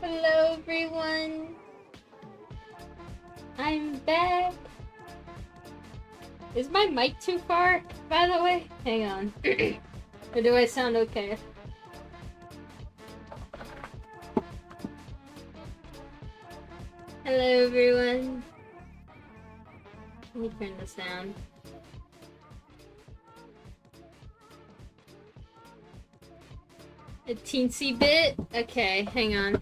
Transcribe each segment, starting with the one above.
Hello everyone! I'm back! Is my mic too far, by the way? Hang on. Or do I sound okay? Hello everyone! Let me turn this down. A teensy bit? Okay, hang on.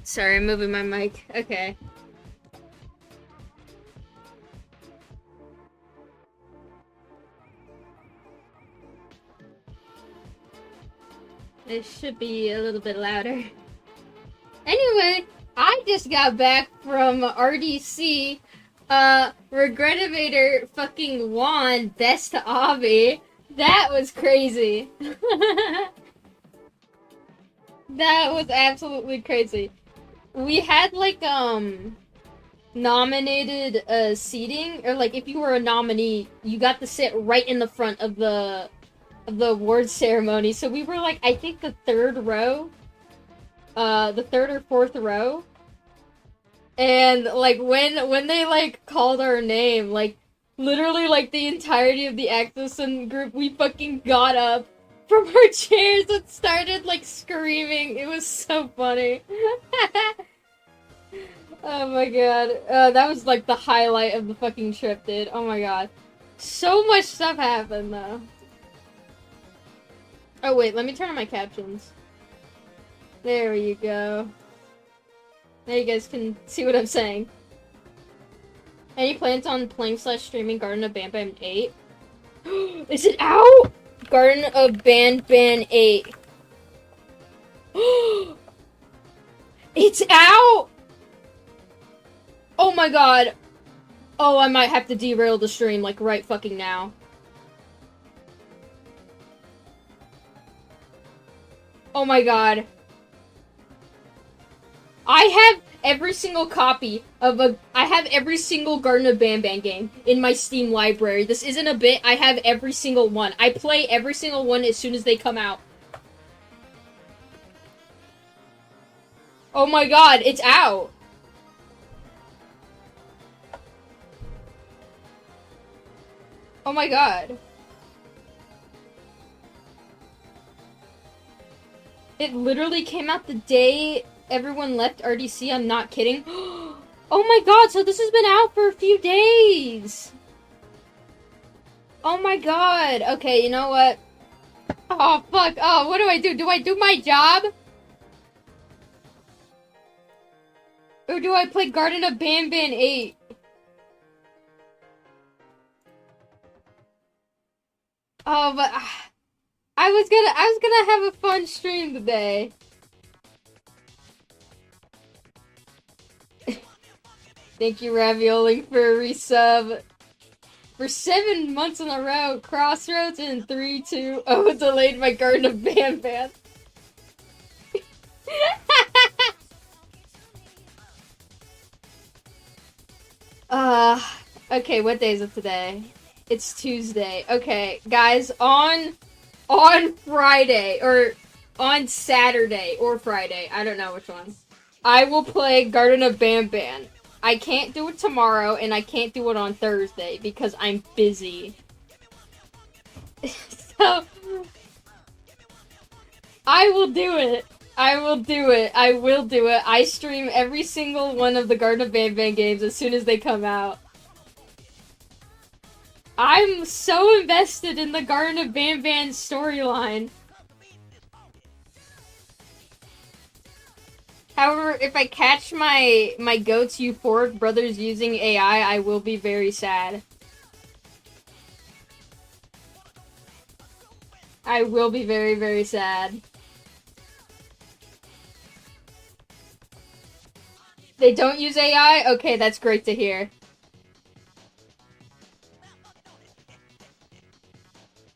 Sorry, I'm moving my mic. Okay. It should be a little bit louder. Anyway, I just got back from RDC. Regretivator fucking won Best Obby. That was crazy. That was absolutely crazy. We had like nominated seating, or like if you were a nominee, you got to sit right in the front of the award ceremony. So we were like, I think the third row, the third or fourth row. And like when they like called our name, like literally like the entirety of the Activision group, we fucking got up from our chairs and started like screaming. It was so funny. Oh my god. That was like the highlight of the fucking trip, dude. Oh my god. So much stuff happened though. Oh wait, let me turn on my captions. There you go. Now you guys can see what I'm saying. Any plans on playing / streaming Garden of Banban 8? Is it out? Garden of Banban 8. It's out! Oh my god. Oh, I might have to derail the stream, like, right fucking now. Oh my god. I have every single copy of I have every single Garden of Banban game in my Steam library. This isn't a bit, I have every single one. I play every single one as soon as they come out. Oh my god, it's out! Oh my god. It literally came out the day everyone left RDC, I'm not kidding. Oh my god, so this has been out for a few days! Oh my god. Okay, you know what? Oh, fuck. Oh, what do I do? Do I do my job? Or do I play Garden of Banban 8? Oh, but I was gonna have a fun stream today. Thank you, Ravioli, for a resub. For 7 months in a row, Crossroads in 3, 2, oh, delayed my Garden of Banban. Okay, what day is it today? It's Tuesday. Okay, guys, on Friday, or on Saturday, or Friday, I don't know which one, I will play Garden of Banban. I can't do it tomorrow, and I can't do it on Thursday, because I'm busy. So, I will do it. I will do it. I will do it. I stream every single one of the Garden of Banban games as soon as they come out. I'm so invested in the Garden of Banban storyline. However, if I catch my goat's euphoric brothers using AI, I will be very sad. I will be very, very sad. They don't use AI? Okay, that's great to hear.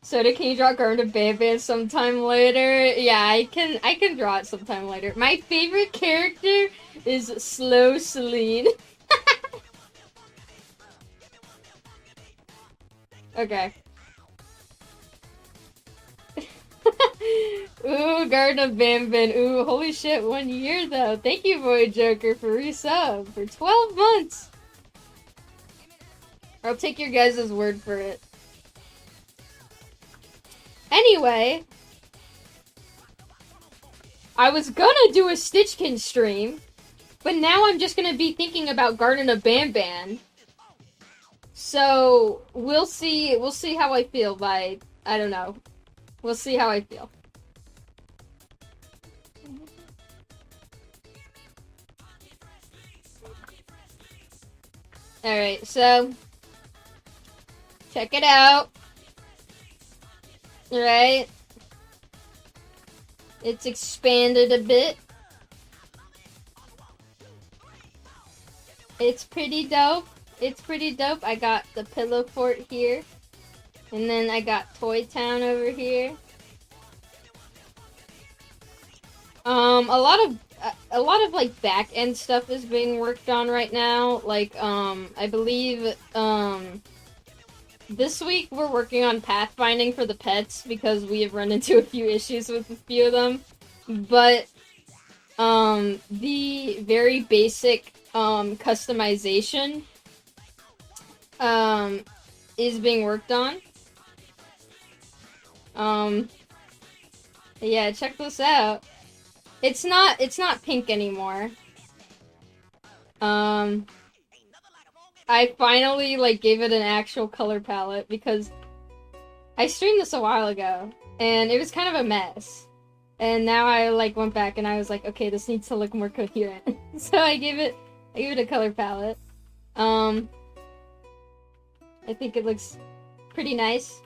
Soda, can you draw Garden of Banban sometime later? Yeah, I can draw it sometime later. My favorite character is Slow Celine. Okay. Ooh, Garden of Banban. Ooh, holy shit, 1 year though. Thank you, Void Joker, for resub for 12 months. I'll take your guys' word for it. Anyway, I was gonna do a Stitchkin stream, but now I'm just gonna be thinking about Garden of Banban. So we'll see how I feel by, I don't know. We'll see how I feel. Alright, so check it out. Alright. It's expanded a bit. It's pretty dope. It's pretty dope. I got the pillow fort here. And then I got Toy Town over here. A lot of like back end stuff is being worked on right now. Like, I believe, this week we're working on pathfinding for the pets because we have run into a few issues with a few of them. But, the very basic, customization, is being worked on. Yeah, check this out. It's not pink anymore. I finally, like, gave it an actual color palette because I streamed this a while ago, and it was kind of a mess. And now I, like, went back and I was like, okay, this needs to look more coherent. So I gave it a color palette. I think it looks pretty nice.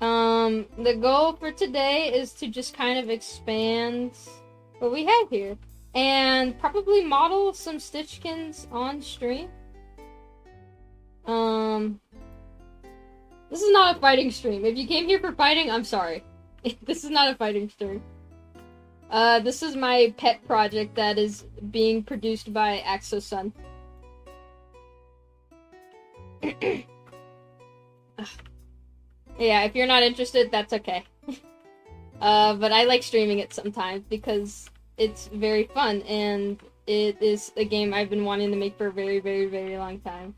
The goal for today is to just kind of expand what we have here. And probably model some Stitchkins on stream. This is not a fighting stream. If you came here for fighting, I'm sorry. This is not a fighting stream. This is my pet project that is being produced by AxoSun. Yeah, if you're not interested, that's okay. But I like streaming it sometimes because it's very fun, and it is a game I've been wanting to make for a very, very, very long time.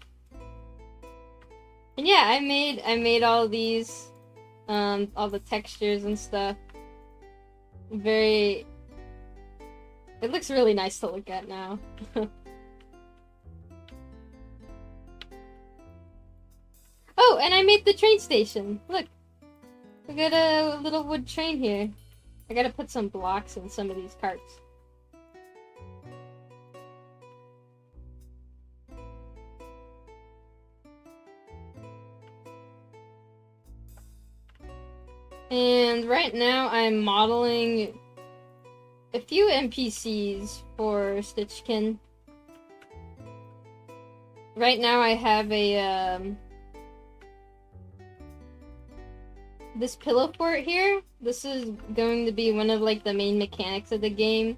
And yeah, I made all these, all the textures and stuff. It looks really nice to look at now. Oh, and I made the train station. Look. We got a little wood train here. I gotta put some blocks in some of these carts. And right now I'm modeling a few NPCs for Stitchkin. Right now I have a, this pillow fort here. This is going to be one of, like, the main mechanics of the game,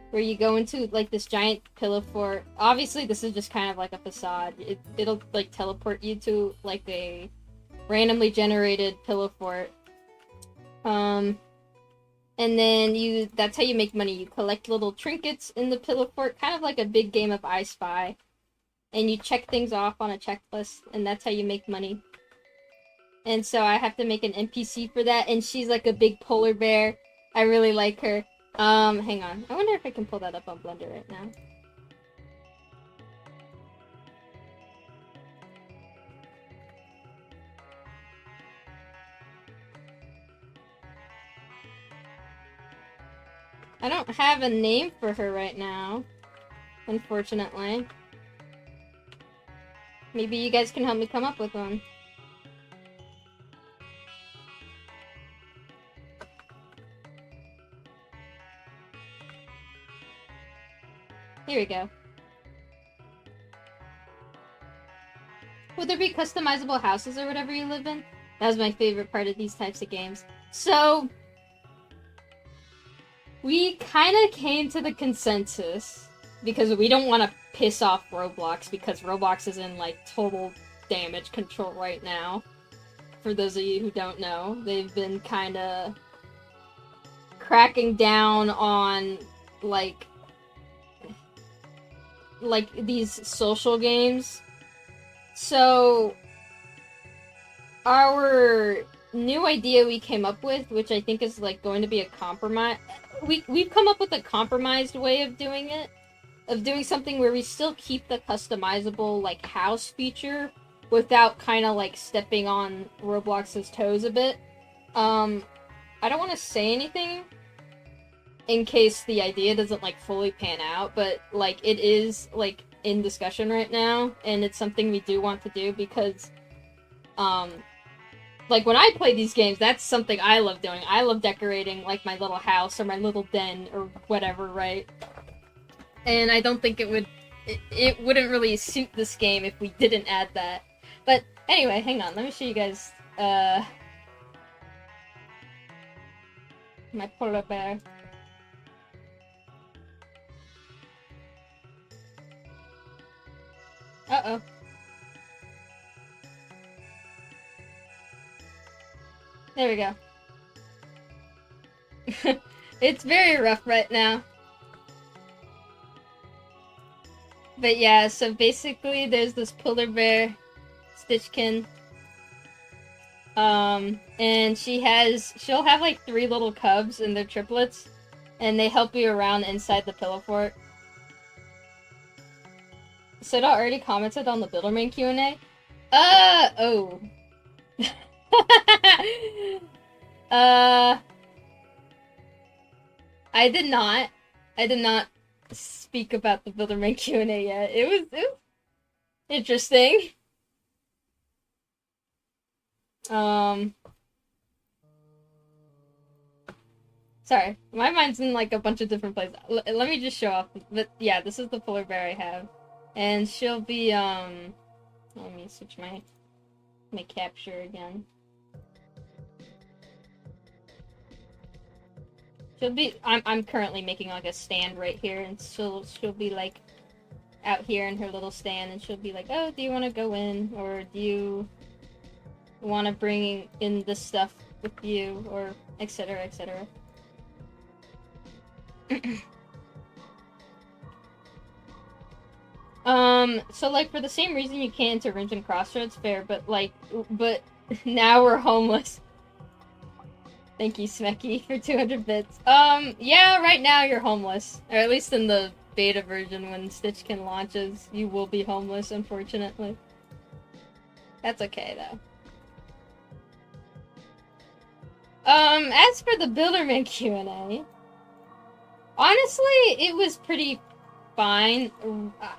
where you go into, like, this giant pillow fort. Obviously, this is just kind of like a facade. It'll, like, teleport you to, like, a randomly generated pillow fort. And then that's how you make money. You collect little trinkets in the pillow fort, kind of like a big game of I Spy. And you check things off on a checklist, and that's how you make money. And so I have to make an NPC for that, and she's like a big polar bear. I really like her. Hang on. I wonder if I can pull that up on Blender right now. I don't have a name for her right now, unfortunately. Maybe you guys can help me come up with one. Here we go. Would there be customizable houses or whatever you live in? That was my favorite part of these types of games. So, we kind of came to the consensus, because we don't want to piss off Roblox, because Roblox is in, like, total damage control right now. for those of you who don't know. They've been kind of cracking down on, like these social games. So, our new idea we came up with, which I think is, like, going to be a compromise... We've come up with a compromised way of doing it. Of doing something where we still keep the customizable, like, house feature without kind of, like, stepping on Roblox's toes a bit. I don't want to say anything in case the idea doesn't, like, fully pan out, but, like, it is, like, in discussion right now, and it's something we do want to do because, like, when I play these games, that's something I love doing. I love decorating, like, my little house or my little den or whatever, right? And I don't think it wouldn't really suit this game if we didn't add that. But anyway, hang on, let me show you guys, my polar bear. Uh-oh. There we go. It's very rough right now. But yeah, so basically there's this polar bear, Stitchkin. And she'll have like 3 little cubs and they're triplets. And they help you around inside the pillow fort. Soda already commented on the Builderman Q&A? Oh. I did not speak about the Builderman Q&A yet. It was interesting. Sorry, my mind's in like a bunch of different places. Let me just show off. But yeah, this is the polar bear I have. And she'll be, let me switch my capture again. She'll be, I'm currently making like a stand right here, and she'll be like out here in her little stand, and she'll be like, oh, do you want to go in, or do you want to bring in this stuff with you, or etc, etc. So like for the same reason you can't enter Ringe and Crossroads, fair, but now we're homeless. Thank you, Smecky, for 200 bits. Yeah, right now you're homeless. Or at least in the beta version when Stitchkin launches, you will be homeless, unfortunately. That's okay, though. As for the Builderman Q&A, honestly, it was pretty fine.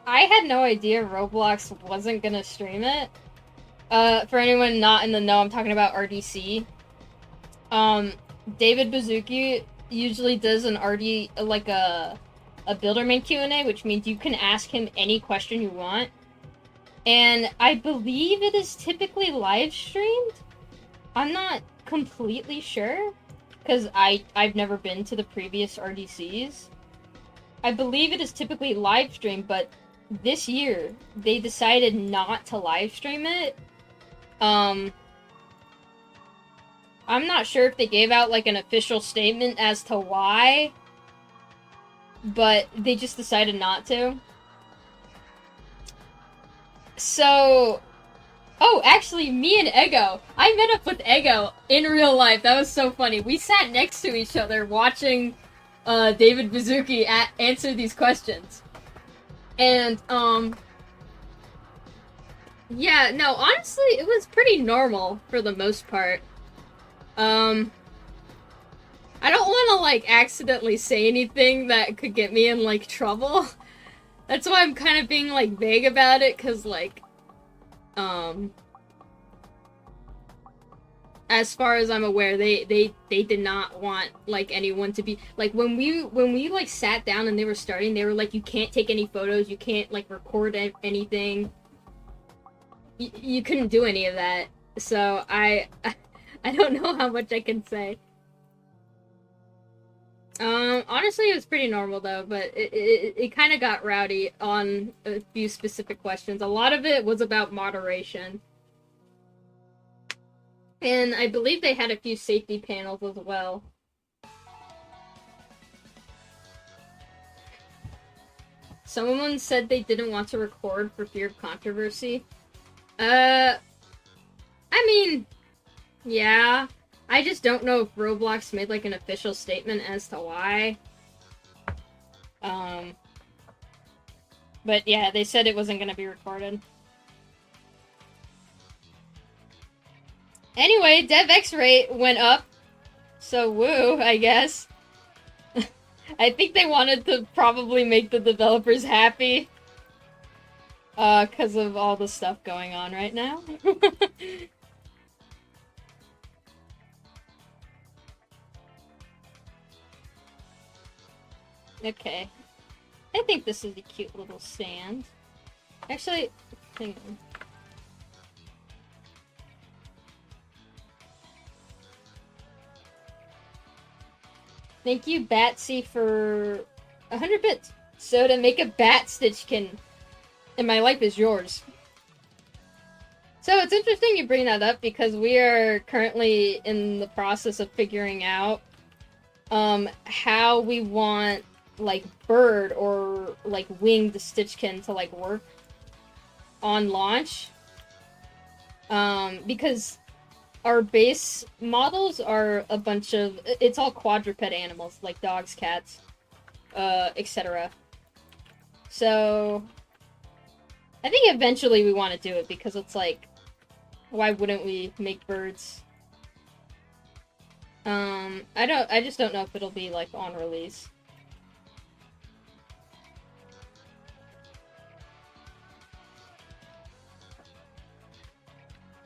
I had no idea Roblox wasn't gonna stream it. For anyone not in the know, I'm talking about RDC. David Bazuki usually does an RD, like a Builderman Q&A, which means you can ask him any question you want. And I believe it is typically live streamed. I'm not completely sure, because I've never been to the previous RDCs. I believe it is typically live streamed, but this year they decided not to live stream it. I'm not sure if they gave out like an official statement as to why, but they just decided not to. So, oh, actually, me and Ego, I met up with Ego in real life. That was so funny. We sat next to each other watching David Bazuki answer these questions. And, yeah, no, honestly, it was pretty normal for the most part. I don't want to, like, accidentally say anything that could get me in, like, trouble. That's why I'm kind of being, like, vague about it, because, like, as far as I'm aware, they did not want, like, anyone to be, like, when we like, sat down and they were starting, they were like, you can't take any photos, you can't, like, record anything. You couldn't do any of that. So, I don't know how much I can say. Honestly, it was pretty normal, though, but it kind of got rowdy on a few specific questions. A lot of it was about moderation. And I believe they had a few safety panels as well. Someone said they didn't want to record for fear of controversy. I mean, yeah. I just don't know if Roblox made, like, an official statement as to why. But yeah, they said it wasn't gonna be recorded. Anyway, DevX rate went up. So woo, I guess. I think they wanted to probably make the developers happy. Because of all the stuff going on right now. Okay. I think this is a cute little stand. Actually, hang on. Thank you, Batsy, for 100 bits. So to make a bat Stitchkin, and my life is yours. So it's interesting you bring that up because we are currently in the process of figuring out how we want, like, bird or, like, winged Stitchkin to, like, work on launch. Because our base models are a bunch of... It's all quadruped animals, like dogs, cats, etc. So... I think eventually we want to do it because it's like... Why wouldn't we make birds? I just don't know if it'll be, like, on release.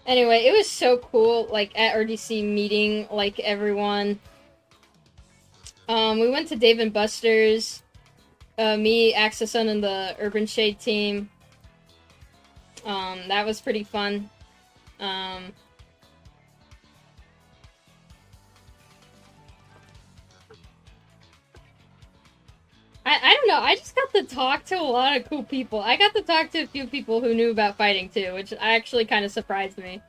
Anyway, it was so cool, like, at RDC meeting, like, everyone. We went to Dave & Buster's. Me, Axelson, and the Urban Shade team. That was pretty fun. I don't know, I just got to talk to a lot of cool people. I got to talk to a few people who knew about fighting too, which actually kind of surprised me.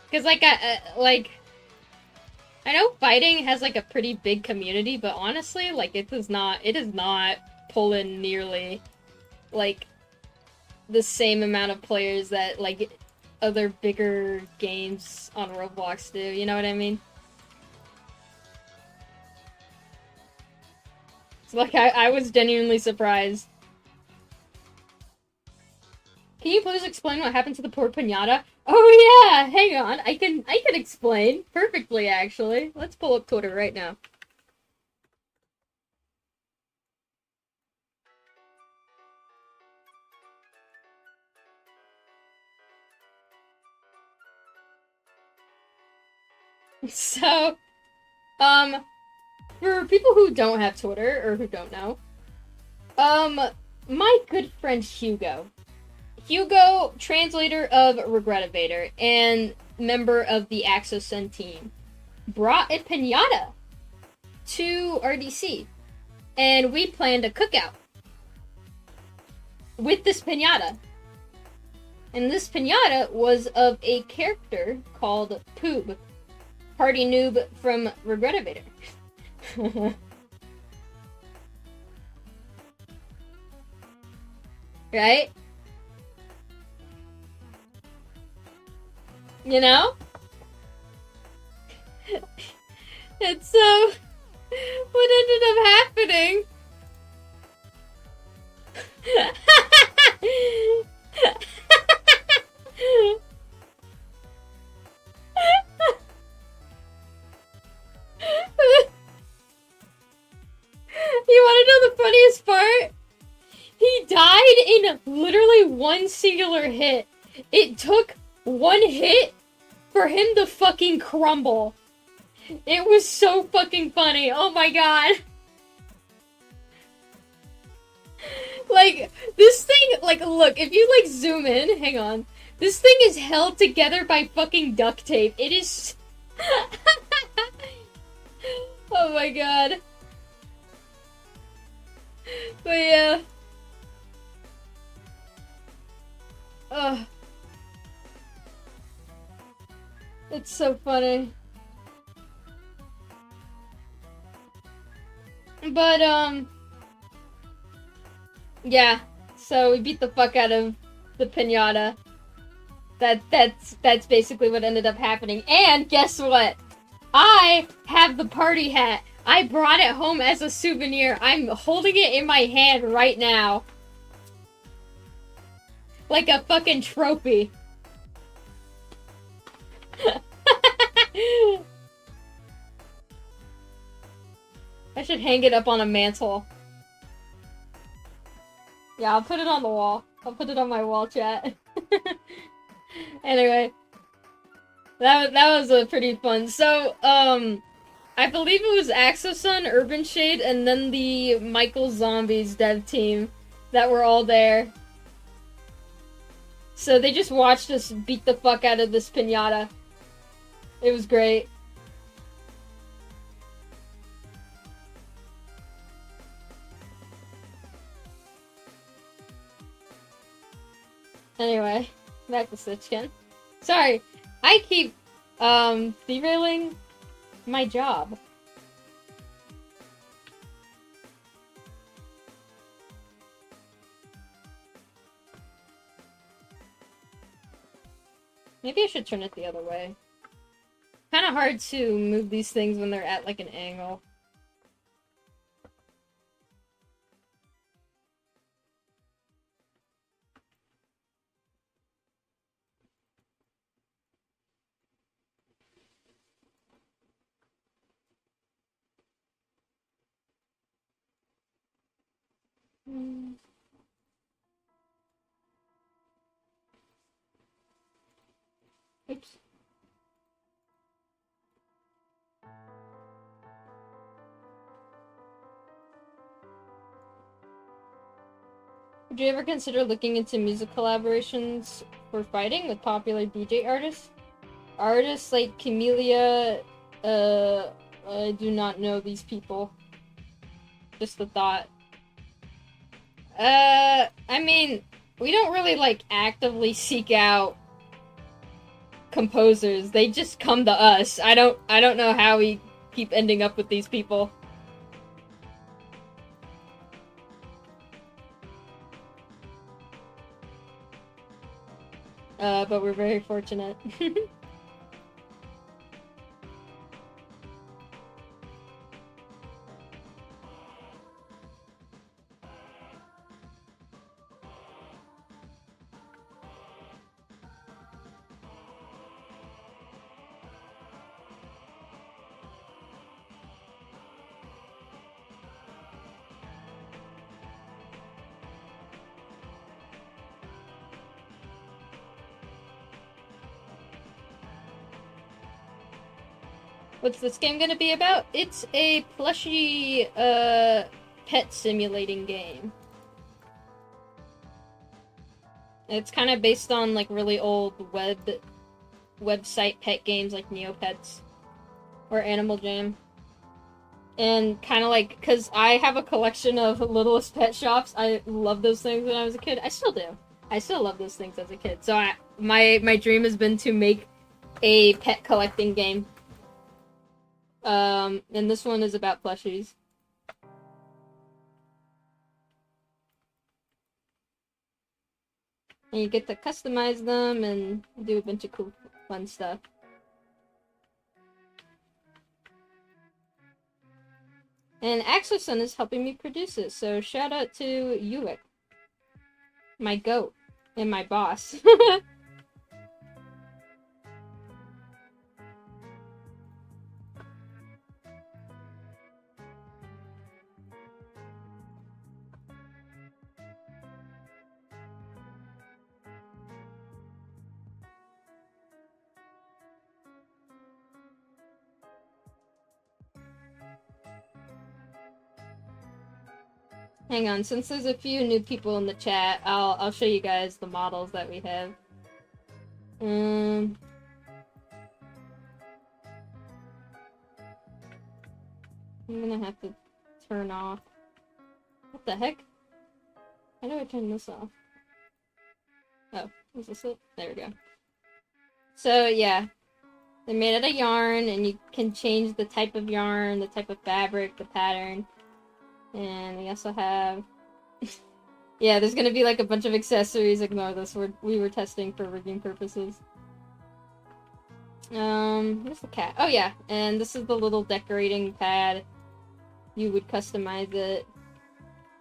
Because, like, I know fighting has, like, a pretty big community, but honestly, like, it is not pull in nearly, like, the same amount of players that, like, other bigger games on Roblox do, you know what I mean? So, like, I was genuinely surprised. Can you please explain what happened to the poor piñata? Oh yeah, hang on, I can explain perfectly, actually. Let's pull up Twitter right now. So, for people who don't have Twitter, or who don't know, my good friend Hugo, translator of Regretivator, and member of the Axosun team, brought a piñata to RDC, and we planned a cookout with this piñata. And this piñata was of a character called Poob, party noob from Regretivator. Right? You know? And so, what ended up happening? You wanna know the funniest part? He died in literally one singular hit. It took one hit for him to fucking crumble. It was so fucking funny. Oh my god. Like, this thing, like, look, if you, like, zoom in, hang on. This thing is held together by fucking duct tape. It is... Oh my god. But yeah. Ugh. It's so funny. But, yeah. So we beat the fuck out of the piñata. That's basically what ended up happening. And guess what? I have the party hat. I brought it home as a souvenir. I'm holding it in my hand right now. Like a fucking trophy. I should hang it up on a mantle. Yeah, I'll put it on the wall. I'll put it on my wall, chat. Anyway. That was a pretty fun. So, I believe it was Axosun, Urban Shade, and then the Michael Zombies dev team that were all there. So they just watched us beat the fuck out of this piñata. It was great. Anyway, back to Stitchkin. Sorry, I keep, derailing my job. Maybe I should turn it the other way. Kinda hard to move these things when they're at, like, an angle. Oops. Would you ever consider looking into music collaborations for fighting with popular DJ artists? Artists like Camellia, I do not know these people. Just the thought. I mean, we don't really, like, actively seek out composers. They just come to us. I don't know how we keep ending up with these people. But we're very fortunate. What's this game gonna be about? It's a plushy, pet simulating game. It's kind of based on, like, really old website pet games like Neopets or Animal Jam. And kind of like, because I have a collection of Littlest Pet Shops. I love those things when I was a kid. I still do. I still love those things as a kid. So my dream has been to make a pet collecting game. And this one is about plushies. And you get to customize them and do a bunch of cool, fun stuff. And Axelson is helping me produce it, so shout out to Uwick. My goat. And my boss. Hang on, since there's a few new people in the chat, I'll show you guys the models that we have. I'm gonna have to turn off. What the heck? How do I turn this off? Oh, is this it? There we go. So, yeah. They're made out of yarn, and you can change the type of yarn, the type of fabric, the pattern. And we also have... yeah, there's gonna be like a bunch of accessories. Ignore this. We were testing for rigging purposes. Where's the cat? Oh yeah, and this is the little decorating pad. You would customize it.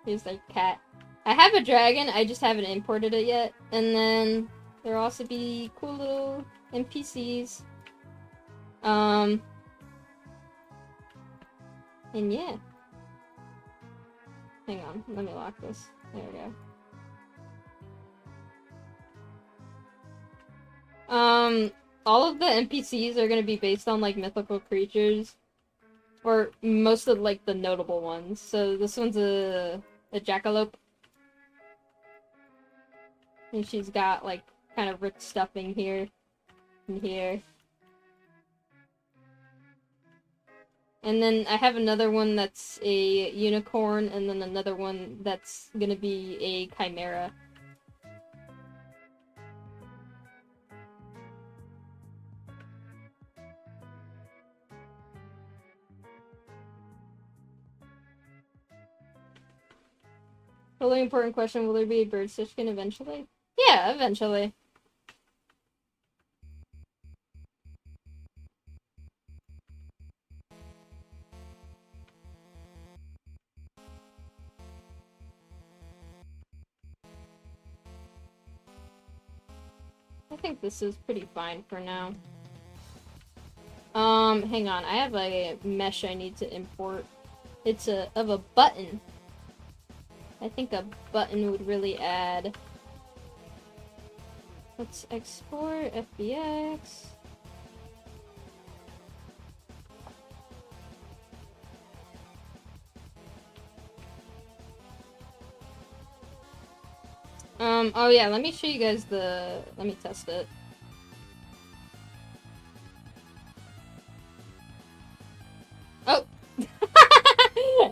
Here's the cat. I have a dragon, I just haven't imported it yet. And then there'll also be cool little NPCs. And yeah. Hang on, let me lock this. There we go. All of the NPCs are gonna be based on, like, mythical creatures. Or most of, like, the notable ones. So this one's a jackalope. And she's got, like, kind of rich stuffing here and here. And then I have another one that's a unicorn, and then another one that's gonna be a chimera. Really important question, will there be a bird Stitchkin eventually? Yeah, eventually. I think this is pretty fine for now. Hang on, I have a mesh I need to import. It's of a button. I think a button would really add. Let's export FBX. Oh yeah, let me show you guys let me test it. Oh!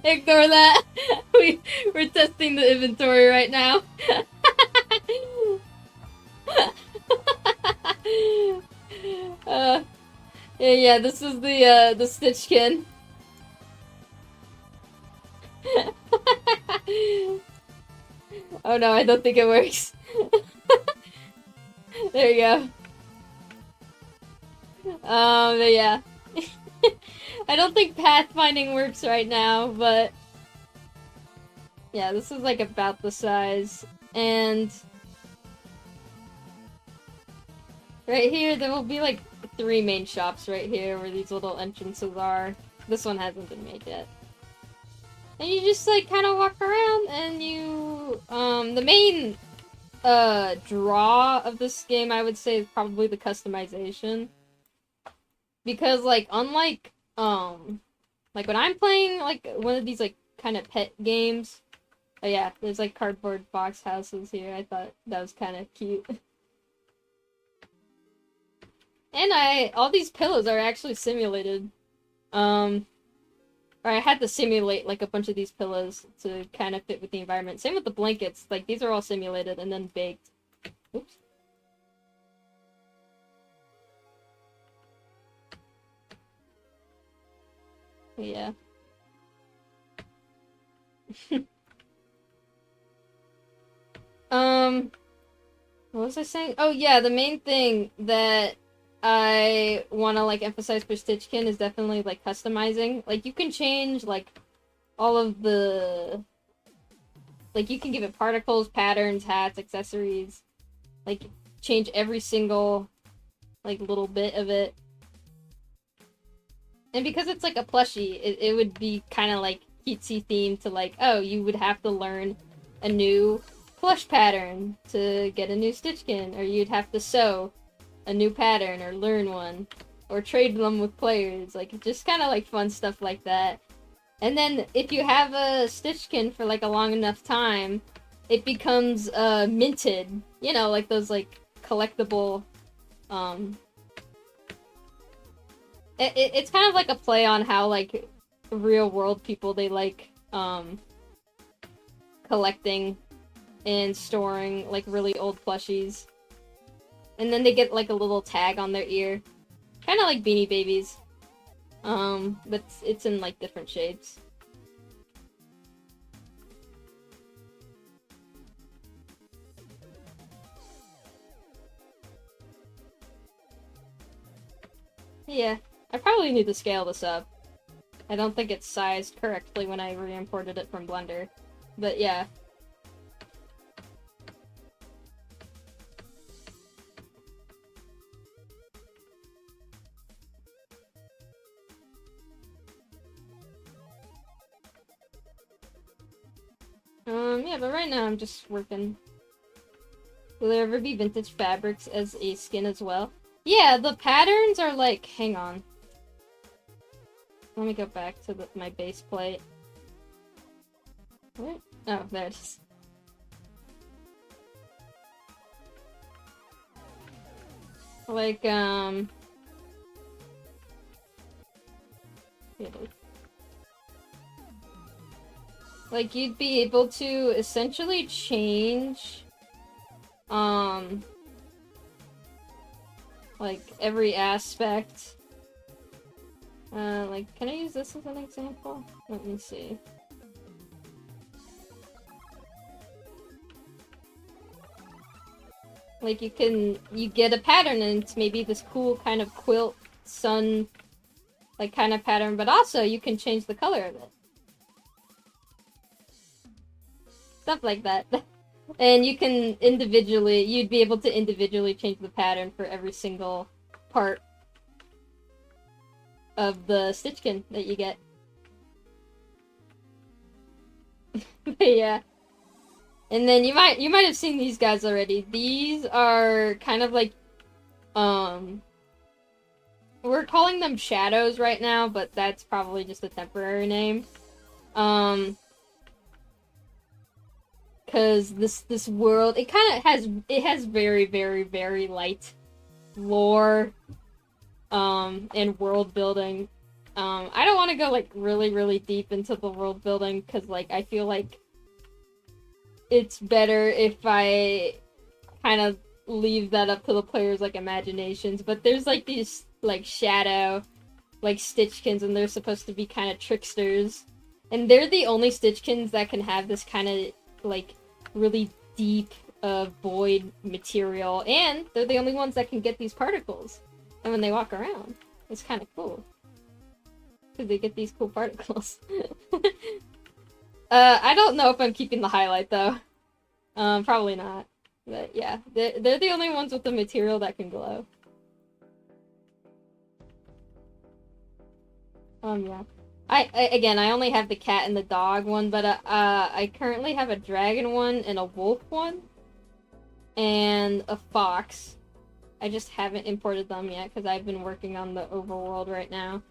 Ignore that! We're testing the inventory right now. Yeah, this is the Stitchkin. Oh no, I don't think it works. There you go. But yeah. I don't think pathfinding works right now, but... yeah, this is like about the size. And... right here, there will be like 3 main shops right here where these little entrances are. This one hasn't been made yet. And you just like kind of walk around and you, the main, draw of this game I would say is probably the customization. Because like, unlike, like when I'm playing like one of these like kind of pet games, oh yeah, there's like cardboard box houses here, I thought that was kind of cute. And all these pillows are actually simulated. Or I had to simulate, like, a bunch of these pillows to kind of fit with the environment. Same with the blankets. Like, these are all simulated and then baked. Oops. Yeah. What was I saying? Oh yeah, the main thing that I want to, like, emphasize for Stitchkin is definitely, like, customizing. Like, you can change, like, all of the... like, you can give it particles, patterns, hats, accessories. Like, change every single, like, little bit of it. And because it's, like, a plushie, it would be kind of, like, cutesy themed to, like, oh, you would have to learn a new plush pattern to get a new Stitchkin, or you'd have to sew a new pattern or learn one or trade them with players, like just kind of like fun stuff like that. And then if you have a Stitchkin for like a long enough time, it becomes minted, you know, like those like collectible it's kind of like a play on how like real world people, they like collecting and storing like really old plushies. And then they get like a little tag on their ear. Kind kind of like Beanie Babies. But it's in like different shapes. Yeah, I probably need to scale this up. I don't think it's sized correctly when I re-imported it from Blender. But yeah. Yeah, but right now I'm just working. Will there ever be vintage fabrics as a skin as well? Yeah, the patterns are like... Hang on. Let me go back to my base plate. What? Oh, there it is. Like, here it is. Like, you'd be able to essentially change, like, every aspect. Like, can I use this as an example? Let me see. Like, you get a pattern, and it's maybe this cool kind of quilt, sun, like, kind of pattern, but also you can change the color of it. Stuff like that. And you can you'd be able to individually change the pattern for every single part of the Stitchkin that you get. But yeah. And then you might have seen these guys already. These are kind of like, we're calling them shadows right now, but that's probably just a temporary name. Cause this world, it kind of has very, very, very light lore, and world building. I don't want to go like really, really deep into the world building, cause like I feel like it's better if I kind of leave that up to the players' like imaginations. But there's like these like shadow, like Stitchkins, and they're supposed to be kind of tricksters, and they're the only Stitchkins that can have this kind of like really deep void material, and they're the only ones that can get these particles. And when they walk around, it's kind of cool because they get these cool particles. I don't know if I'm keeping the highlight though. Probably not. But yeah, they're the only ones with the material that can glow. Yeah. Again, I only have the cat and the dog one, but I currently have a dragon one and a wolf one, and a fox. I just haven't imported them yet because I've been working on the overworld right now.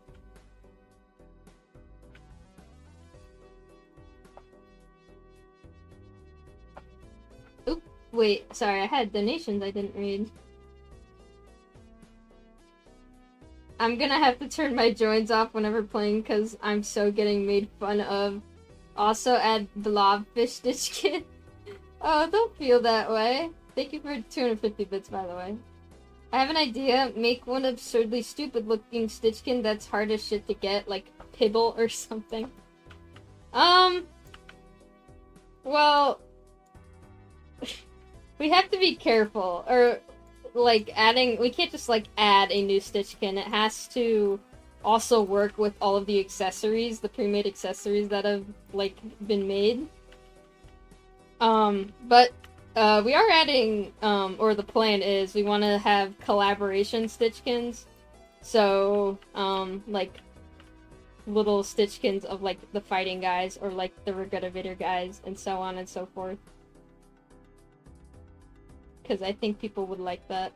Oop, wait, sorry, I had donations I didn't read. I'm gonna have to turn my joins off whenever playing because I'm so getting made fun of. Also add blobfish Stitchkin. Oh, don't feel that way. Thank you for 250 bits, by the way. I have an idea. Make one absurdly stupid looking Stitchkin that's hard as shit to get, like Pibble or something. Well, we have to be careful, or like we can't just like add a new Stitchkin. It has to also work with all of the accessories, the pre-made accessories that have like been made. But we are adding, or the plan is, we want to have collaboration Stitchkins. So, like, little Stitchkins of, like, the fighting guys, or, like, the Regrettavator guys, and so on and so forth. Because I think people would like that.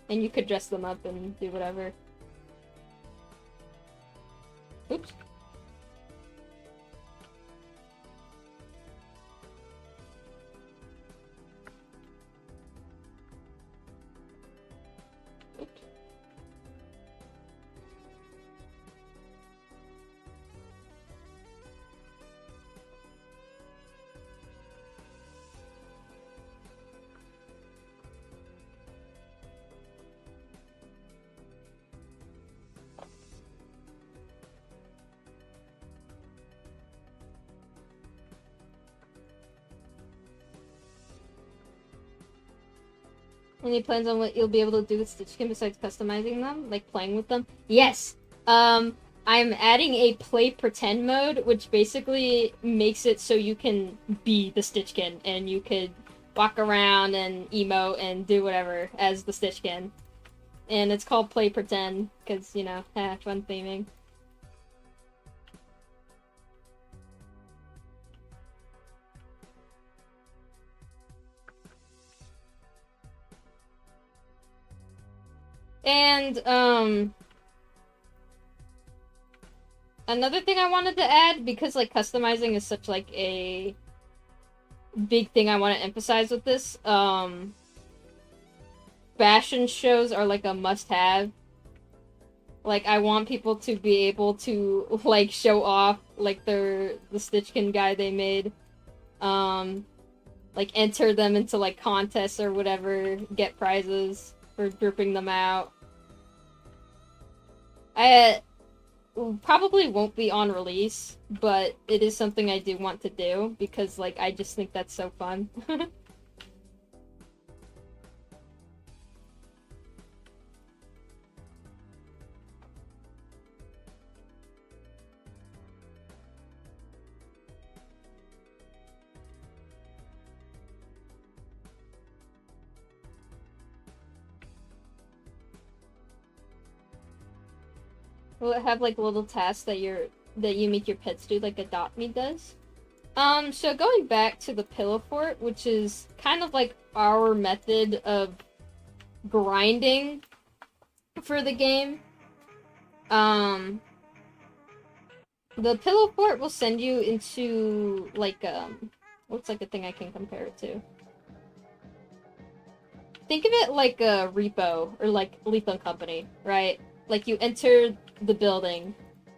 And you could dress them up and do whatever. Oops. Any plans on what you'll be able to do with Stitchkin besides customizing them? Like playing with them? Yes! I'm adding a play pretend mode, which basically makes it so you can be the Stitchkin, and you could walk around and emote and do whatever as the Stitchkin. And it's called play pretend, because, you know, fun theming. And, another thing I wanted to add, because, like, customizing is such, like, a big thing I want to emphasize with this, fashion shows are, like, a must-have. Like, I want people to be able to, like, show off, like, the Stitchkin guy they made. Like, enter them into, like, contests or whatever, get prizes for dripping them out. I probably won't be on release, but it is something I do want to do, because, like, I just think that's so fun. Will it have, like, little tasks that you make your pets do, like Adopt Me does? So going back to the Pillow Fort, which is kind of like our method of grinding for the game, the Pillow Fort will send you into, like, what's, like, a thing I can compare it to? Think of it like a repo, or like Lethal Company, right? Like, you enter the building,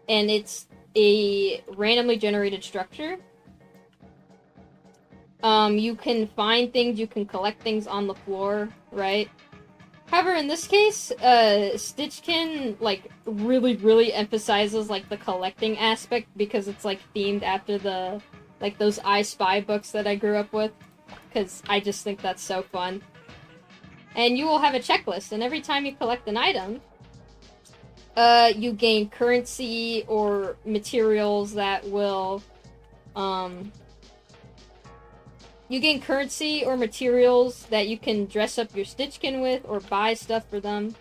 and it's a randomly generated structure. You can find things, you can collect things on the floor, right? However, in this case, Stitchkin, like, really emphasizes, like, the collecting aspect, because it's, like, themed after the, like, those I Spy books that I grew up with, because I just think that's so fun. And you will have a checklist, and every time you collect an item, you gain currency or materials that will, you gain currency or materials that you can dress up your Stitchkin with, or buy stuff for them.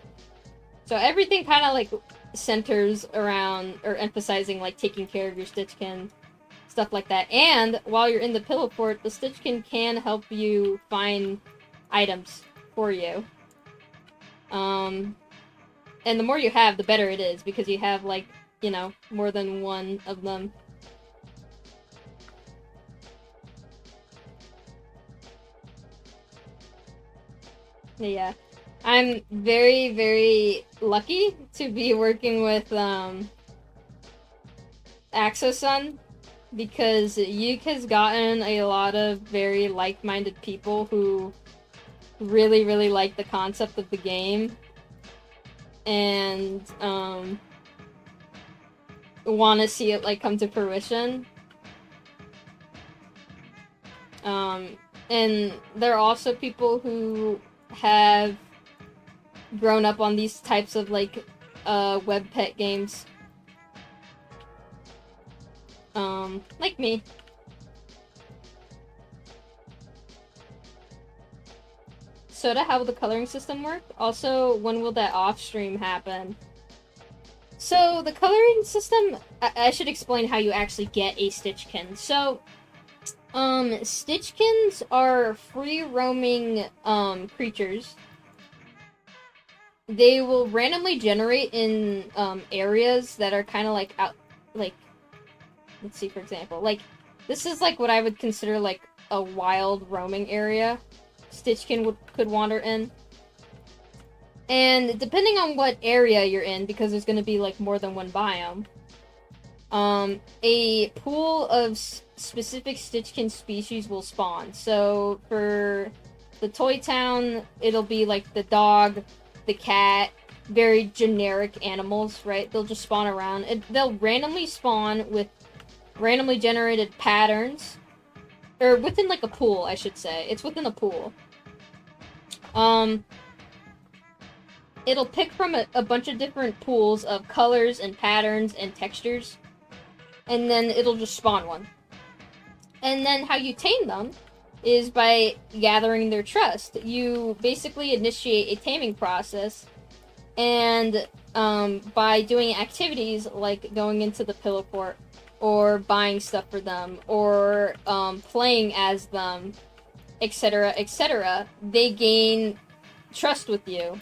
So everything kind of, like, centers around, or emphasizing, like, taking care of your Stitchkin, stuff like that. And while you're in the Pillow Fort, the Stitchkin can help you find items for you. And the more you have, the better it is, because you have, like, you know, more than one of them. Yeah. I'm very lucky to be working with, Axosun, because Yuke has gotten a lot of very like-minded people who really like the concept of the game, and, want to see it, like, come to fruition. And there are also people who have grown up on these types of, like, web pet games. Like me. Soda, how will the coloring system work? Also, when will that off-stream happen? So, the coloring system, I should explain how you actually get a Stitchkin. So, Stitchkins are free-roaming, creatures. They will randomly generate in, areas that are kind of, like, out, like, let's see, for example, like, this is, like, what I would consider, like, a wild roaming area Stitchkin could wander in. And depending on what area you're in, because there's going to be, like, more than one biome, a pool of specific Stitchkin species will spawn. So, for the Toy Town, it'll be, like, the dog, the cat, very generic animals, right? They'll just spawn around. They'll randomly spawn with randomly generated patterns. Or within, like, a pool, I should say. It's within a pool. Um, it'll pick from a bunch of different pools of colors and patterns and textures, and then it'll just spawn one. And then how you tame them is by gathering their trust. You basically initiate a taming process, and by doing activities like going into the pillow fort, or buying stuff for them, or playing as them, etc., etc., they gain trust with you,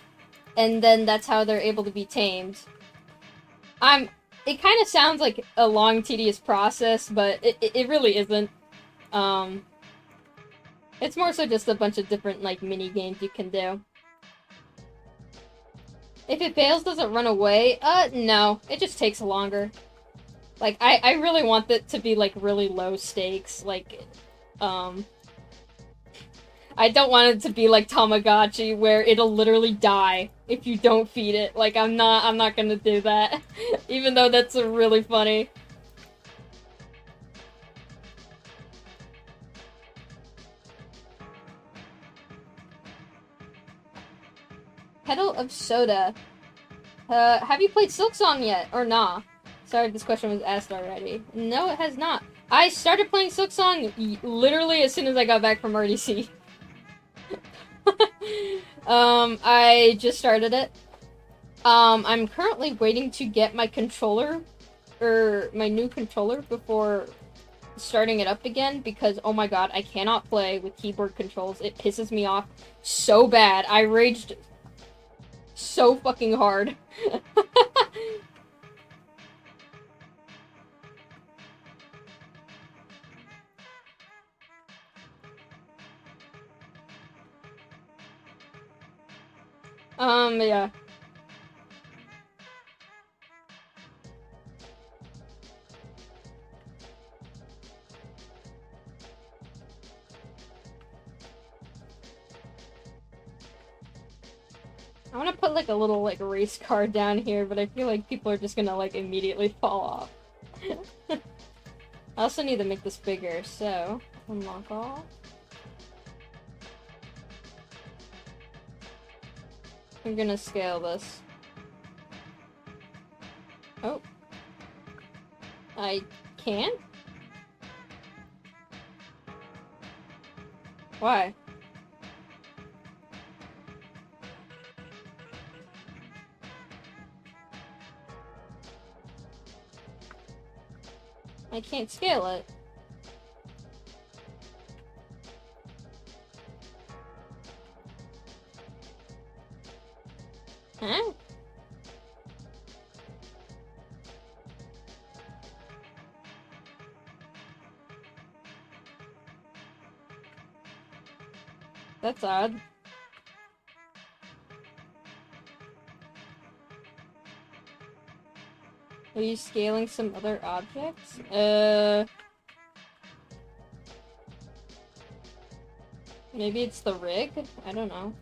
and then that's how they're able to be tamed. It kind of sounds like a long, tedious process, but it really isn't. It's more so just a bunch of different, like, mini games you can do. If it fails, does it run away? No. It just takes longer. Like, I really want it to be, like, really low stakes. Like, I don't want it to be like Tamagotchi, where it'll literally die if you don't feed it. Like, I'm not gonna do that. Even though that's really funny. Kettle of Soda. Have you played Silksong yet? Or nah? Sorry, this question was asked already. No, it has not. I started playing Silksong literally as soon as I got back from RDC. I just started it. I'm currently waiting to get my controller, or my new controller, before starting it up again, because, oh my god, I cannot play with keyboard controls. It pisses me off so bad. I raged so fucking hard. Yeah. I want to put, like, a little, like, race car down here, but I feel like people are just gonna, like, immediately fall off. I also need to make this bigger, so unlock all. I'm gonna scale this. Oh. I can't? Why? I can't scale it. Huh? That's odd. Are you scaling some other objects? Maybe it's the rig? I don't know.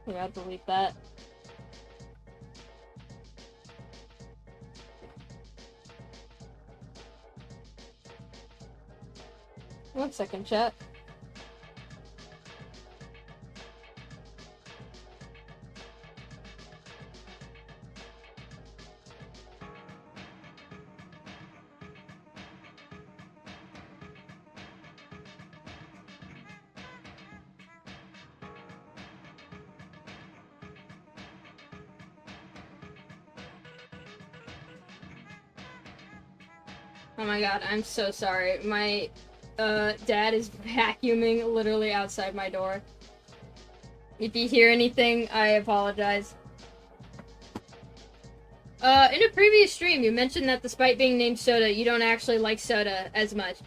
Here, I'll delete that. One second, chat. Oh my god, I'm so sorry. My dad is vacuuming literally outside my door. If you hear anything, I apologize. In a previous stream, you mentioned that despite being named Soda, you don't actually like soda as much.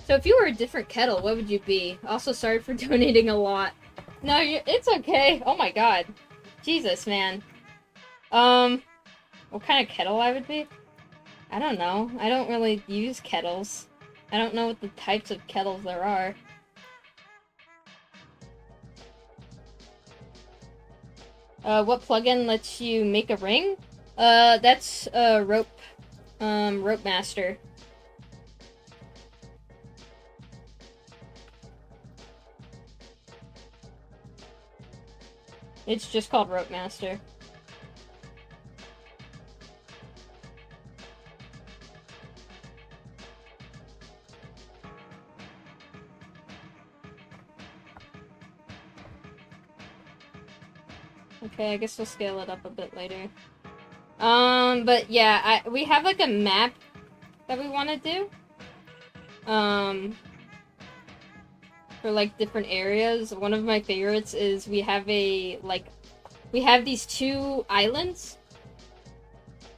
So if you were a different kettle, what would you be? Also, sorry for donating a lot. No, it's okay. Oh my god. Jesus, man. What kind of kettle I would be? I don't know. I don't really use kettles. I don't know what the types of kettles there are. What plugin lets you make a ring? That's, Rope Master. It's just called Rope Master. Okay, I guess we'll scale it up a bit later. But yeah, we have like a map that we want to do. For like different areas. One of my favorites is we have these two islands.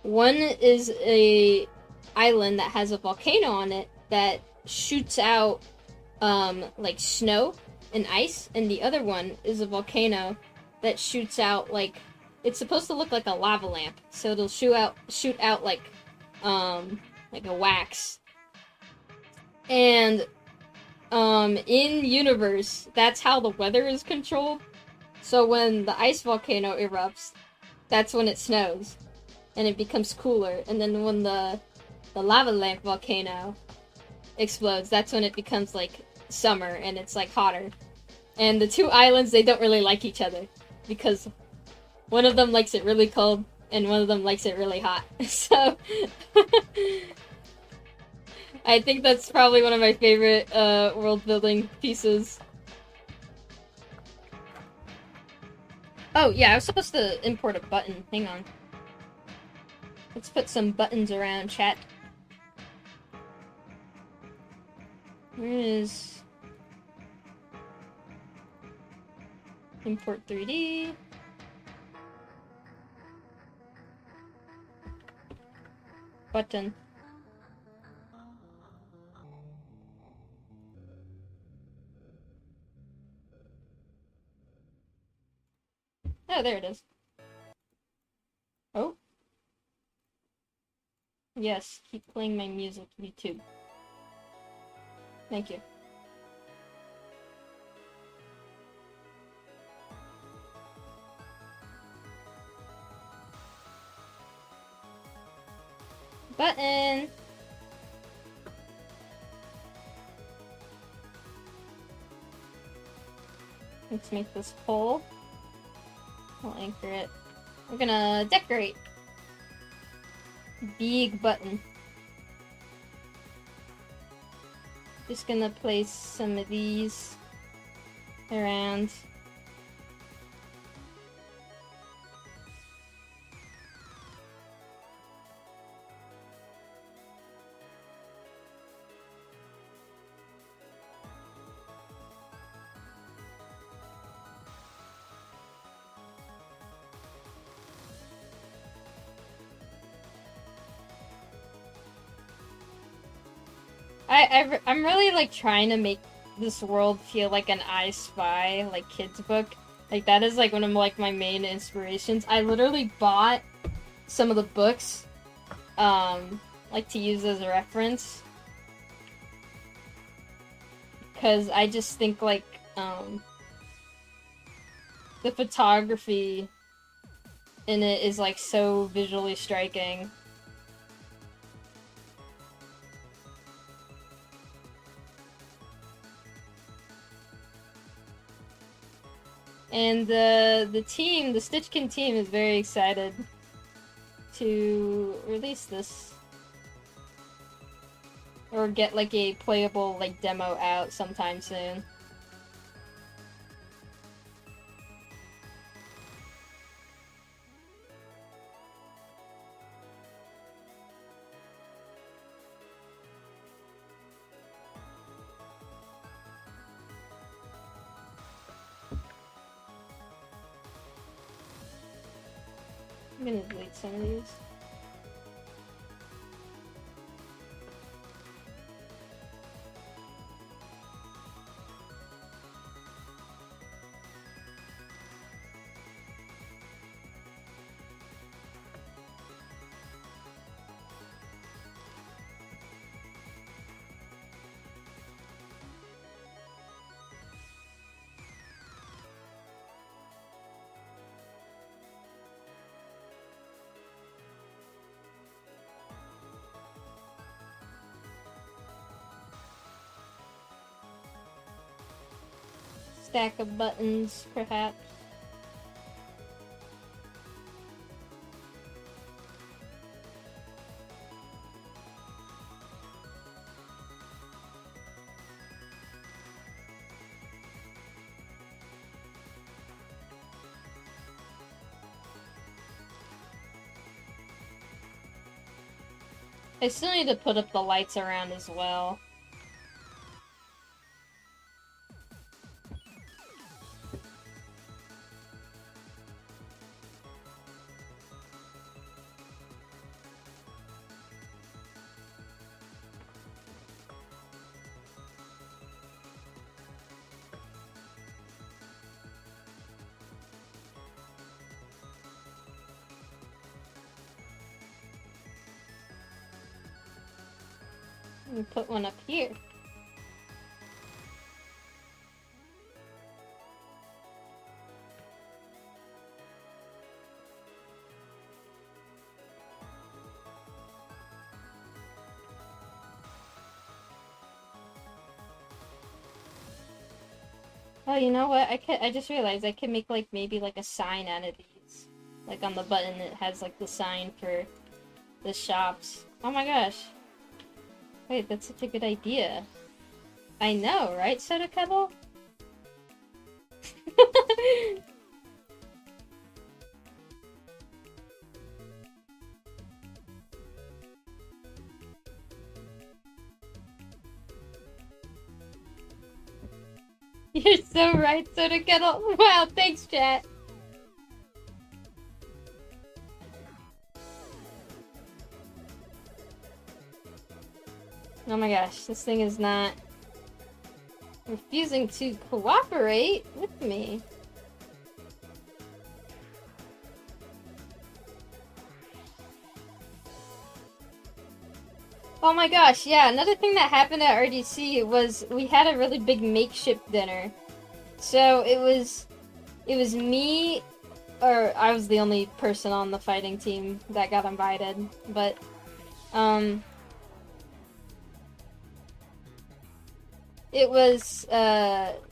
One is a island that has a volcano on it that shoots out like snow and ice, and the other one is a volcano that shoots out like it's supposed to look like a lava lamp, so it'll shoot out like a wax. And in universe, that's how the weather is controlled. So when the ice volcano erupts, that's when it snows and it becomes cooler. And then when the lava lamp volcano explodes, that's when it becomes like summer and it's like hotter. And the two islands, they don't really like each other because one of them likes it really cold and one of them likes it really hot. So I think that's probably one of my favorite world building pieces. Oh yeah, I was supposed to import a button. Hang on. Let's put some buttons around, chat. Where is import 3D? Button. Oh, there it is. Oh. Yes, keep playing my music, YouTube. Thank you. Button! Let's make this pole. I'll anchor it. We're gonna decorate. Big button. Just gonna place some of these around. I'm really like trying to make this world feel like an I Spy like kids book. Like that is like one of like my main inspirations. I literally bought some of the books like to use as a reference because I just think like the photography in it is like so visually striking. And the Stitchkin team is very excited to release this. Or get like a playable like demo out sometime soon. I'm gonna delete some of these. Stack of buttons, perhaps. I still need to put up the lights around as well. And put one up here. Oh, you know what? I just realized I could make like maybe like a sign out of these. Like on the button it has like the sign for the shops. Oh my gosh. Wait, that's such a good idea. I know, right, Sodakettle? You're so right, Sodakettle. Wow, thanks, chat. Oh my gosh, this thing is not refusing to cooperate with me. Oh my gosh, yeah, another thing that happened at RDC was we had a really big makeshift dinner. So it was me, or I was the only person on the fighting team that got invited, but it was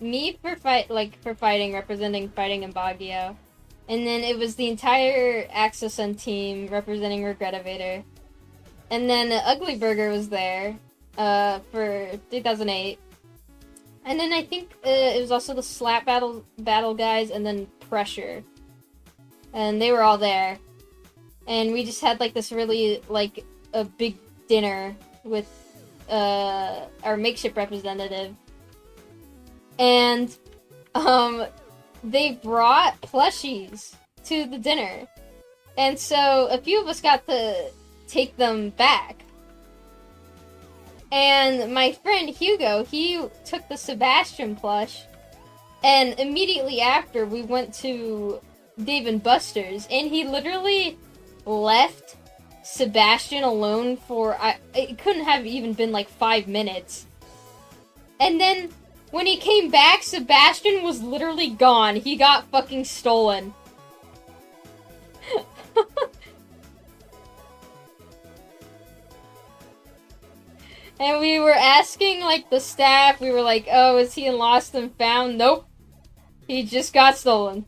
me for fighting, representing fighting in Baguio. And then it was the entire Axosun team representing Regretivator. And then Ugly Burger was there for 2008. And then I think it was also the Slap Battle guys, and then Pressure. And they were all there. And we just had like this really like a big dinner with our makeshift representative. And they brought plushies to the dinner. And so a few of us got to take them back. And my friend Hugo, he took the Sebastian plush, and immediately after we went to Dave & Buster's, and he literally left Sebastian alone for, it couldn't have even been like 5 minutes. And then when he came back, Sebastian was literally gone. He got fucking stolen. And we were asking, like, the staff, we were like, oh, is he in Lost and Found? Nope. He just got stolen.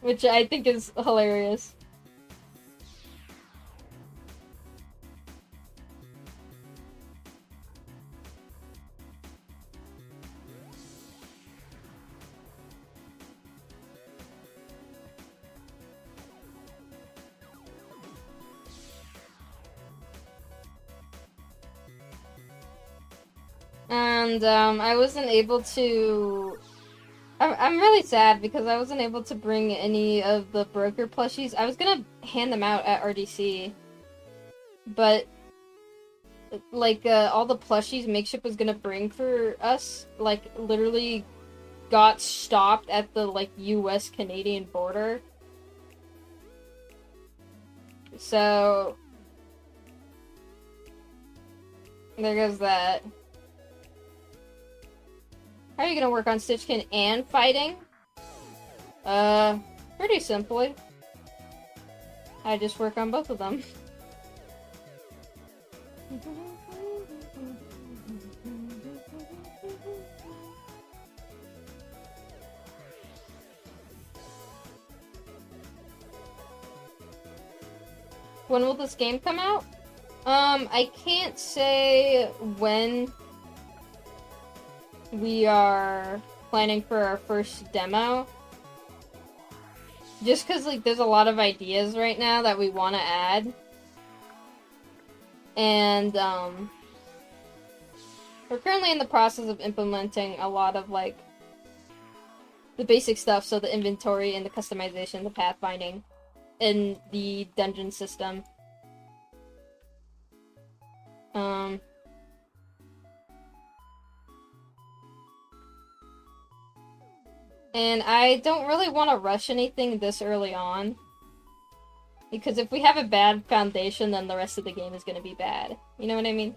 Which I think is hilarious. And, I wasn't able to... I'm really sad because I wasn't able to bring any of the broker plushies. I was gonna hand them out at RDC. But, like, all the plushies Makeshift was gonna bring for us, like, literally got stopped at the, like, US-Canadian border. So... there goes that. How are you gonna work on Stitchkin and fighting? Pretty simply. I just work on both of them. When will this game come out? I can't say when we are planning for our first demo. Just because, like, there's a lot of ideas right now that we want to add. And, we're currently in the process of implementing a lot of, like, the basic stuff, so the inventory and the customization, the pathfinding, and the dungeon system. And I don't really want to rush anything this early on. Because if we have a bad foundation, then the rest of the game is going to be bad. You know what I mean?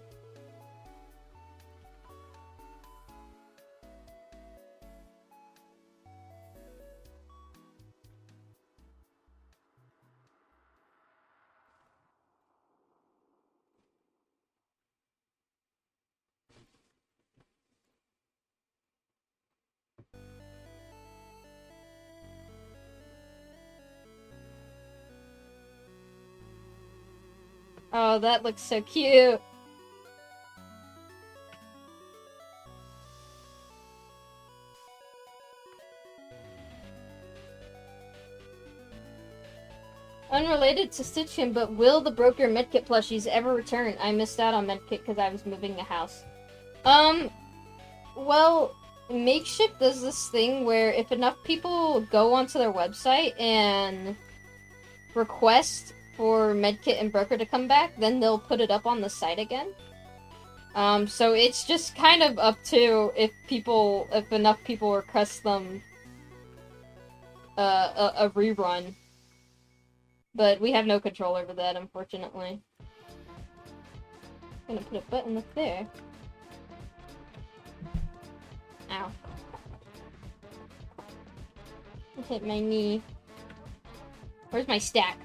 Oh, that looks so cute. Unrelated to Stitchkin, but will the broker medkit plushies ever return? I missed out on medkit because I was moving the house. Well, Makeshift does this thing where if enough people go onto their website and request for medkit and broker to come back, then they'll put it up on the site again. So it's just kind of up to if enough people request them a rerun. But we have no control over that, unfortunately. I'm gonna put a button up there. Ow. I hit my knee. Where's my stack?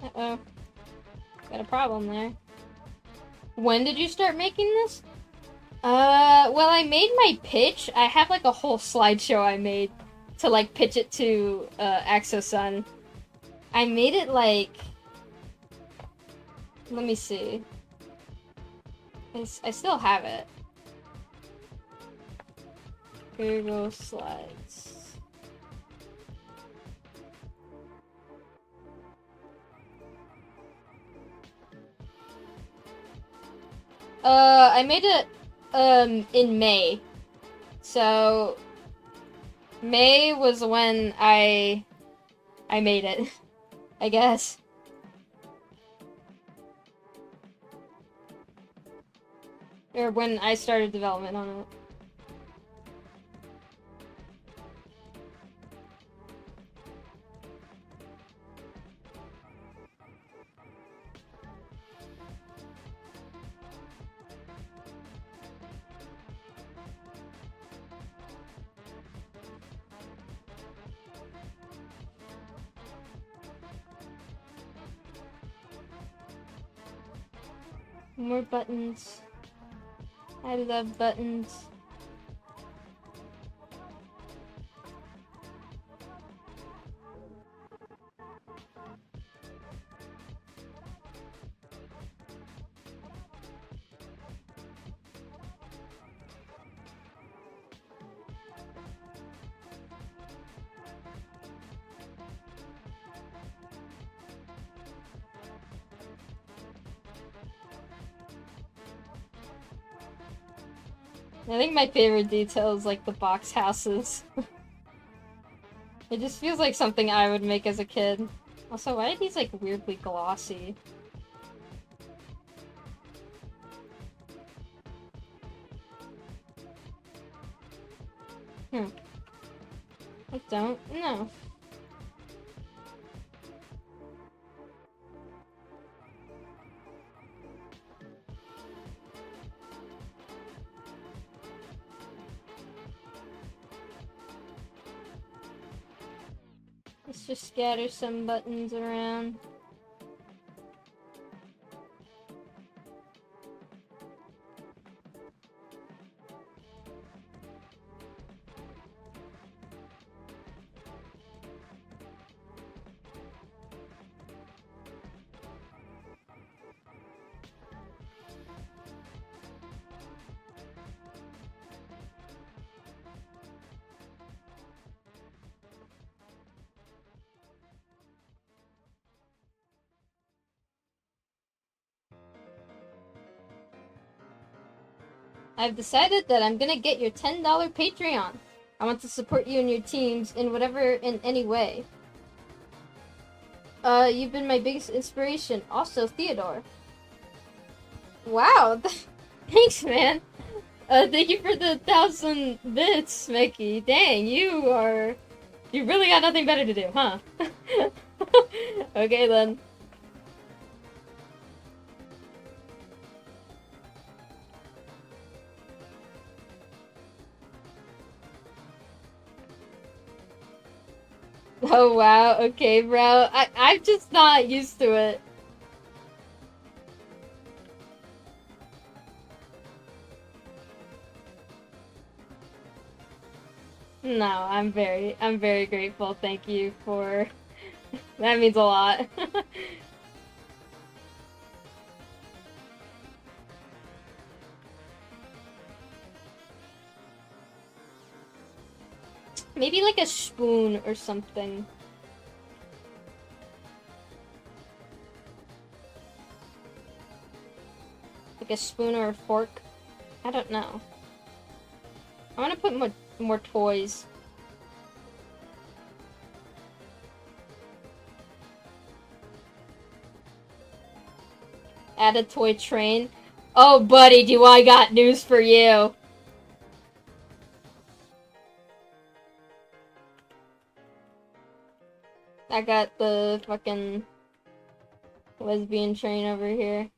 Uh-oh. Got a problem there. When did you start making this? Well, I made my pitch. I have, like, a whole slideshow I made to, like, pitch it to, Axosun. I made it, like... Let me see. I still have it. Google Slides. I made it, in May. So, May was when I made it, I guess. Or when I started development on it. More buttons. I love buttons. I think my favorite detail is, like, the box houses. It just feels like something I would make as a kid. Also, why are these, like, weirdly glossy? I don't know. Let's just scatter some buttons around. I've decided that I'm gonna get your $10 Patreon. I want to support you and your teams in any way. You've been my biggest inspiration. Also, Theodore. Wow, thanks, man. Thank you for the 1,000 bits, Mickey. Dang, you really got nothing better to do, huh? Okay, then. Oh wow, okay, bro. I'm just not used to it. No, I'm very grateful. Thank you for that means a lot. Maybe like a spoon or something. Like a spoon or a fork. I don't know. I want to put more toys. Add a toy train. Oh, buddy, do I got news for you. I got the fucking lesbian train over here.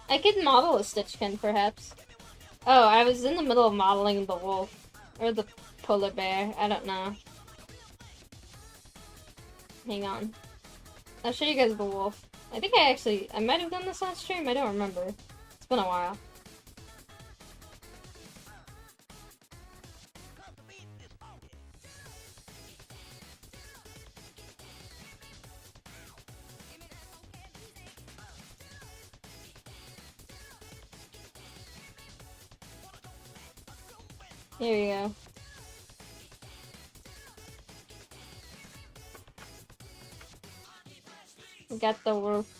I could model a Stitchkin, perhaps. Oh, I was in the middle of modeling the wolf. Or the polar bear. I don't know. Hang on. I'll show you guys the wolf. I think I might have done this on stream. I don't remember. It's been a while. Here we go. We got the wolf.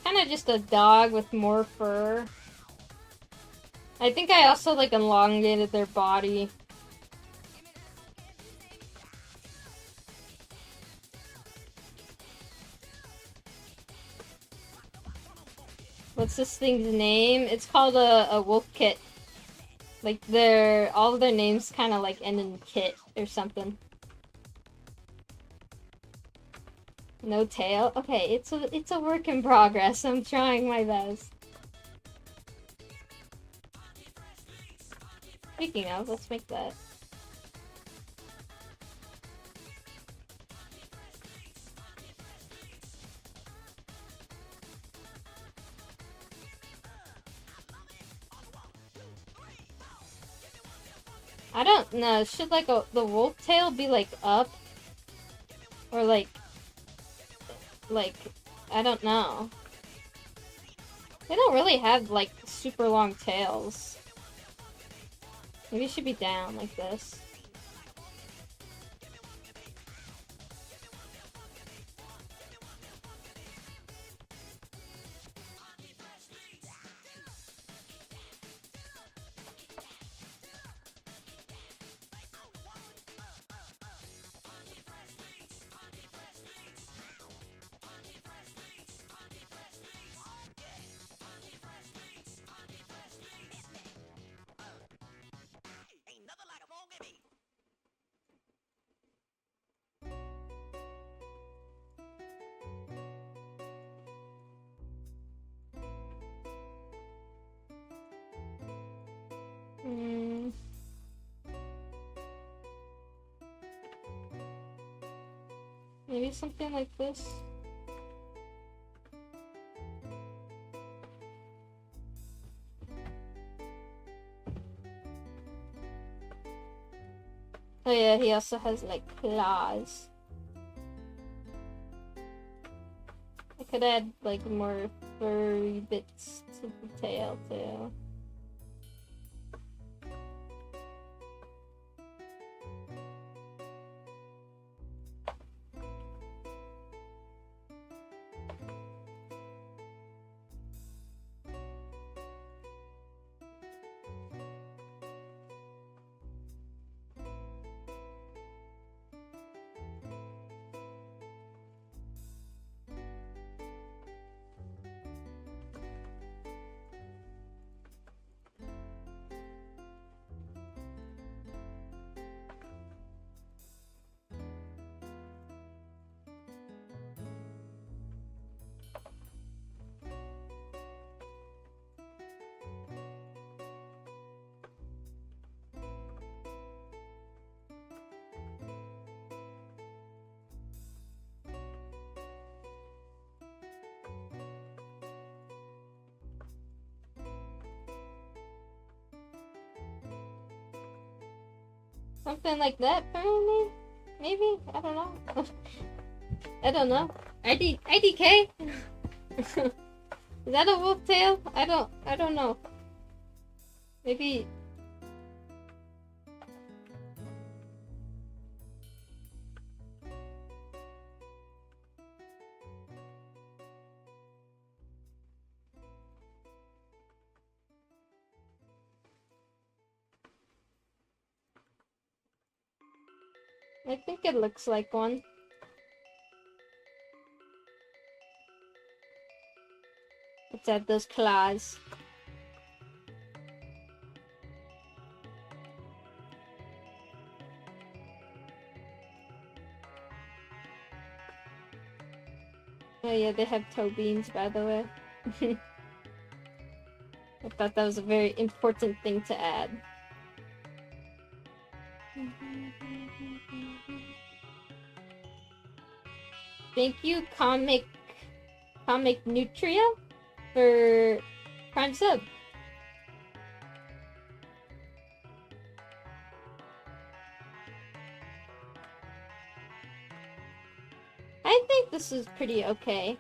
Kinda just a dog with more fur. I think I also like elongated their body. What's this thing's name? It's called a wolf kit. Like all of their names kind of like end in kit or something. No tail? Okay, it's a work in progress. I'm trying my best. Speaking of, let's make that. I don't know. Should like the wolf tail be like up? Or like I don't know. They don't really have like super long tails. Maybe it should be down like this. Maybe something like this. Oh yeah, he also has like claws. I could add like more furry bits to the tail too. Something like that for me? Maybe? I don't know. I don't know. IDK? Is that a wolf tail? I don't know. Maybe... I think it looks like one. Let's add those claws. Oh yeah, they have toe beans, by the way. I thought that was a very important thing to add. Thank you, Comic Nutria, for Prime Sub. I think this is pretty okay.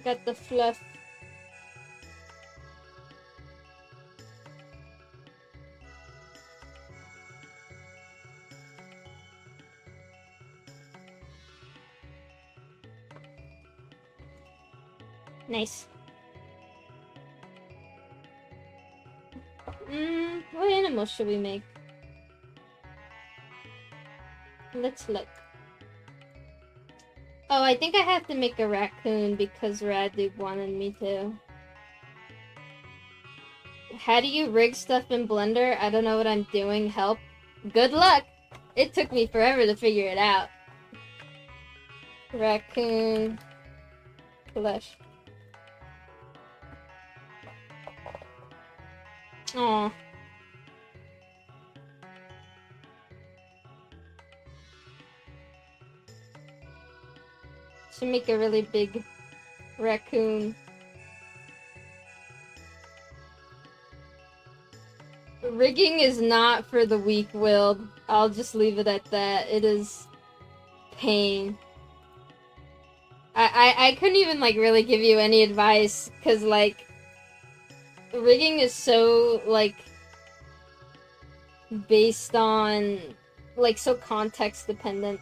Got the fluff. Nice. What animal should we make? Let's look. Oh, I think I have to make a raccoon because Radoob wanted me to. How do you rig stuff in Blender? I don't know what I'm doing. Help. Good luck! It took me forever to figure it out. Raccoon. Flesh. Aw. Should make a really big raccoon. Rigging is not for the weak-willed. I'll just leave it at that. It is pain. I couldn't even, like, really give you any advice, because, like, rigging is so, like, based on, like, so context-dependent.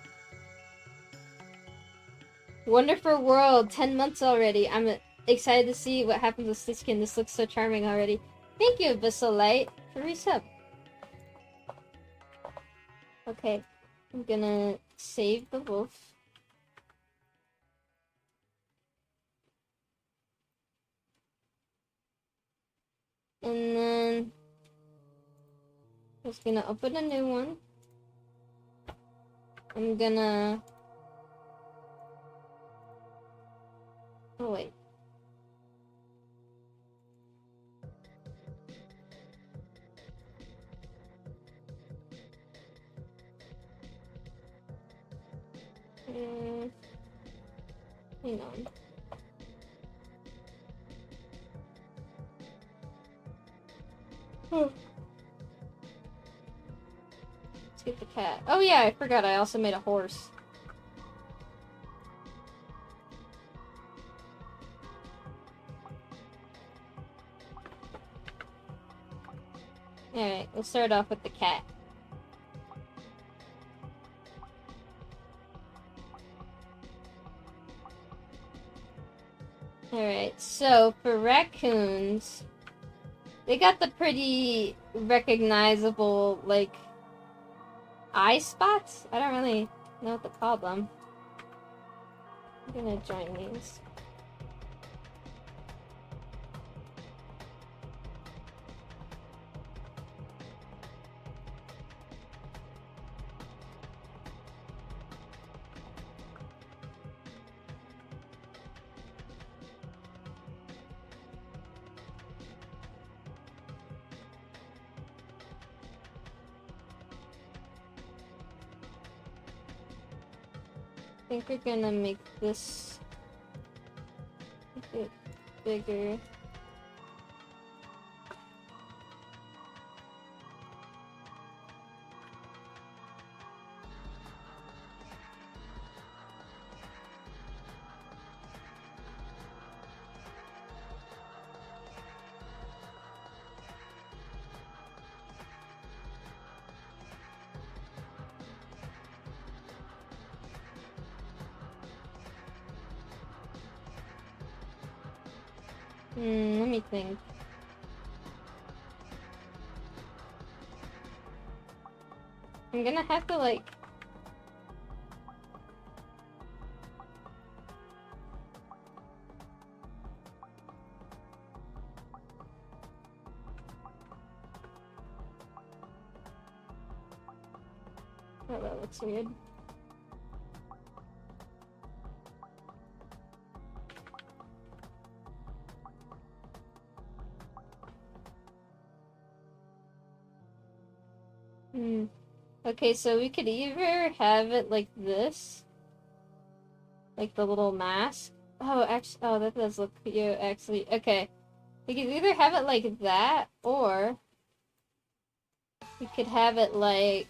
Wonderful world, 10 months already. I'm excited to see what happens with Stitchkin. This looks so charming already. Thank you, Abyssal Light, for resub. Okay, I'm gonna save the wolf. And then I'm just gonna open a new one. I'm gonna... Oh, wait. Hang on. Let's get the cat. Oh yeah, I forgot I also made a horse. Alright, we'll start off with the cat. Alright, so for raccoons, they got the pretty recognizable, like, eye spots? I don't really know what to call them. I'm gonna join these. I think we're gonna make this a bit bigger. Let me think. I'm gonna have to, like... Oh, that looks weird. Okay, so we could either have it like this. Like the little mask. Oh, actually, oh, that does look cute, actually. Okay. We could either have it like that, or we could have it like,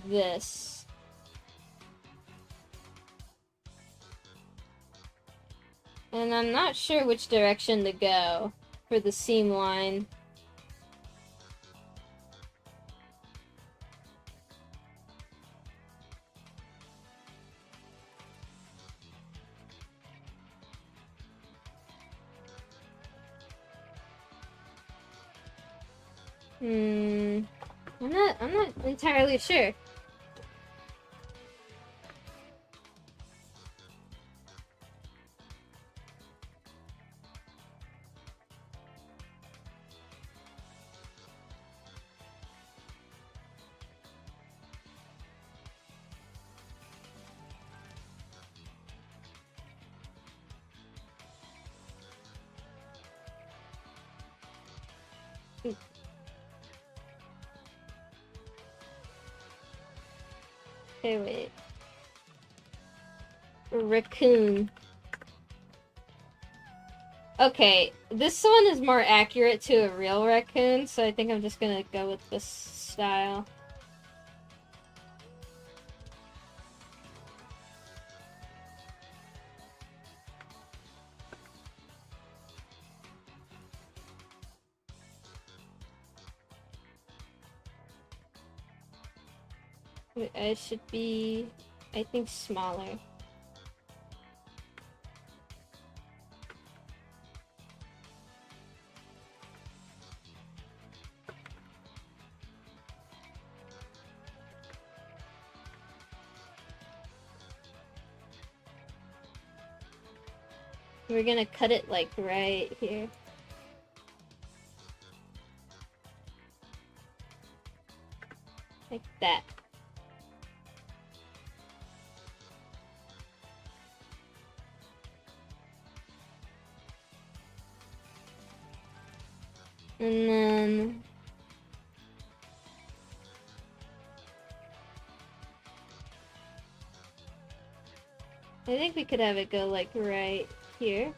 this. And I'm not sure which direction to go for the seam line. I'm not entirely sure. Okay, wait. Raccoon. Okay, this one is more accurate to a real raccoon, so I think I'm just gonna go with this style. It should be, I think, smaller. We're gonna cut it like right here. Like that. And then I think we could have it go like right here.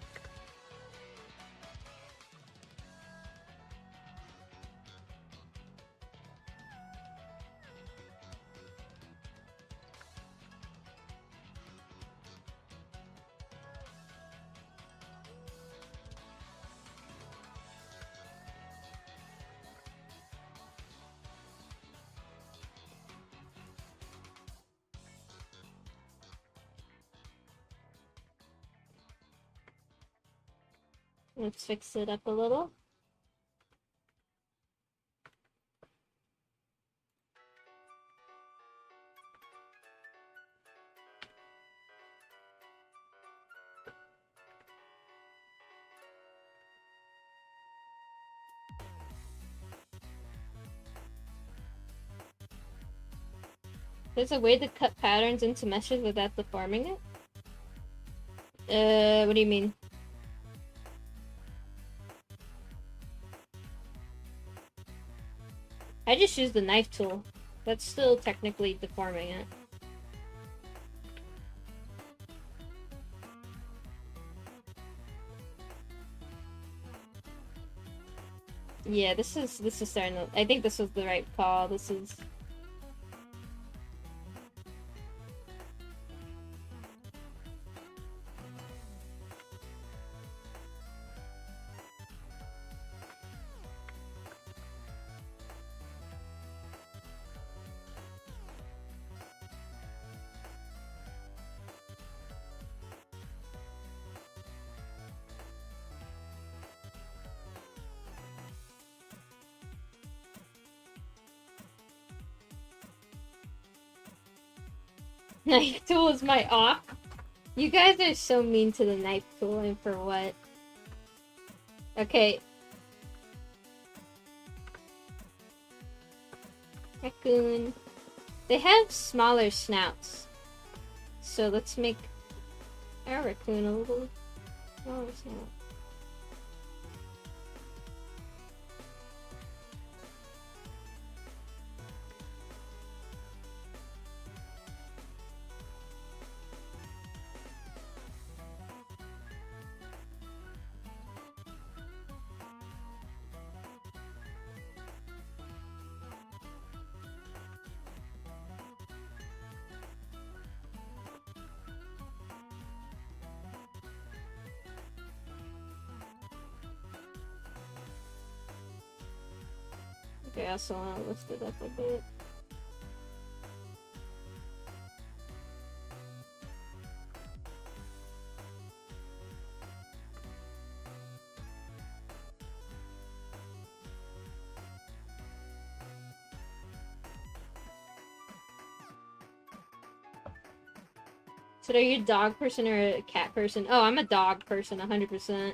Let's fix it up a little. There's a way to cut patterns into meshes without deforming it? What do you mean? I just used the knife tool. That's still technically deforming it. Yeah, this is starting to, I think this was the right call. This is... Knife tool is my off. You guys are so mean to the knife tool, and for what? Okay. Raccoon. They have smaller snouts. So let's make our raccoon a little smaller snout. Okay, I also want to lift it up a bit. So are you a dog person or a cat person? Oh, I'm a dog person, 100%.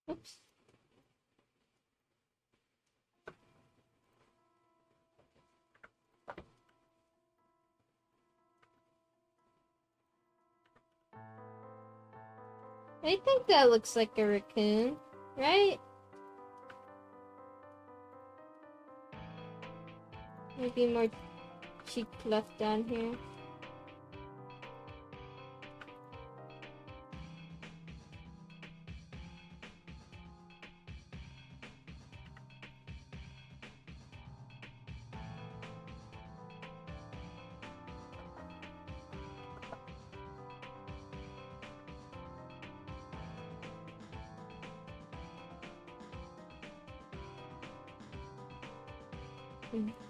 Oops. I think that looks like a raccoon, right? Maybe more cheek left down here.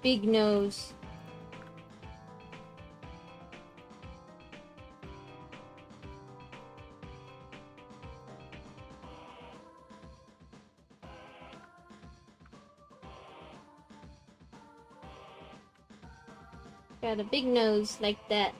Big nose. Got a big nose like that.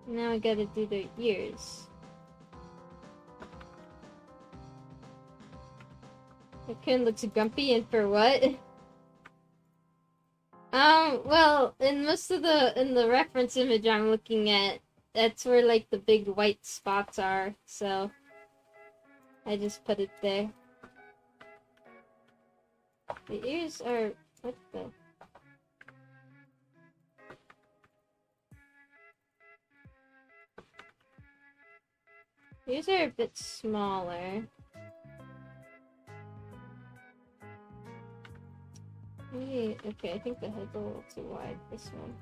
Now I gotta do their ears. Raccoon looks grumpy, and for what? Well, in the reference image I'm looking at, that's where like the big white spots are, so I just put it there. The ears are, what the? Ears are a bit smaller. Maybe, okay, I think the head's a little too wide, this one.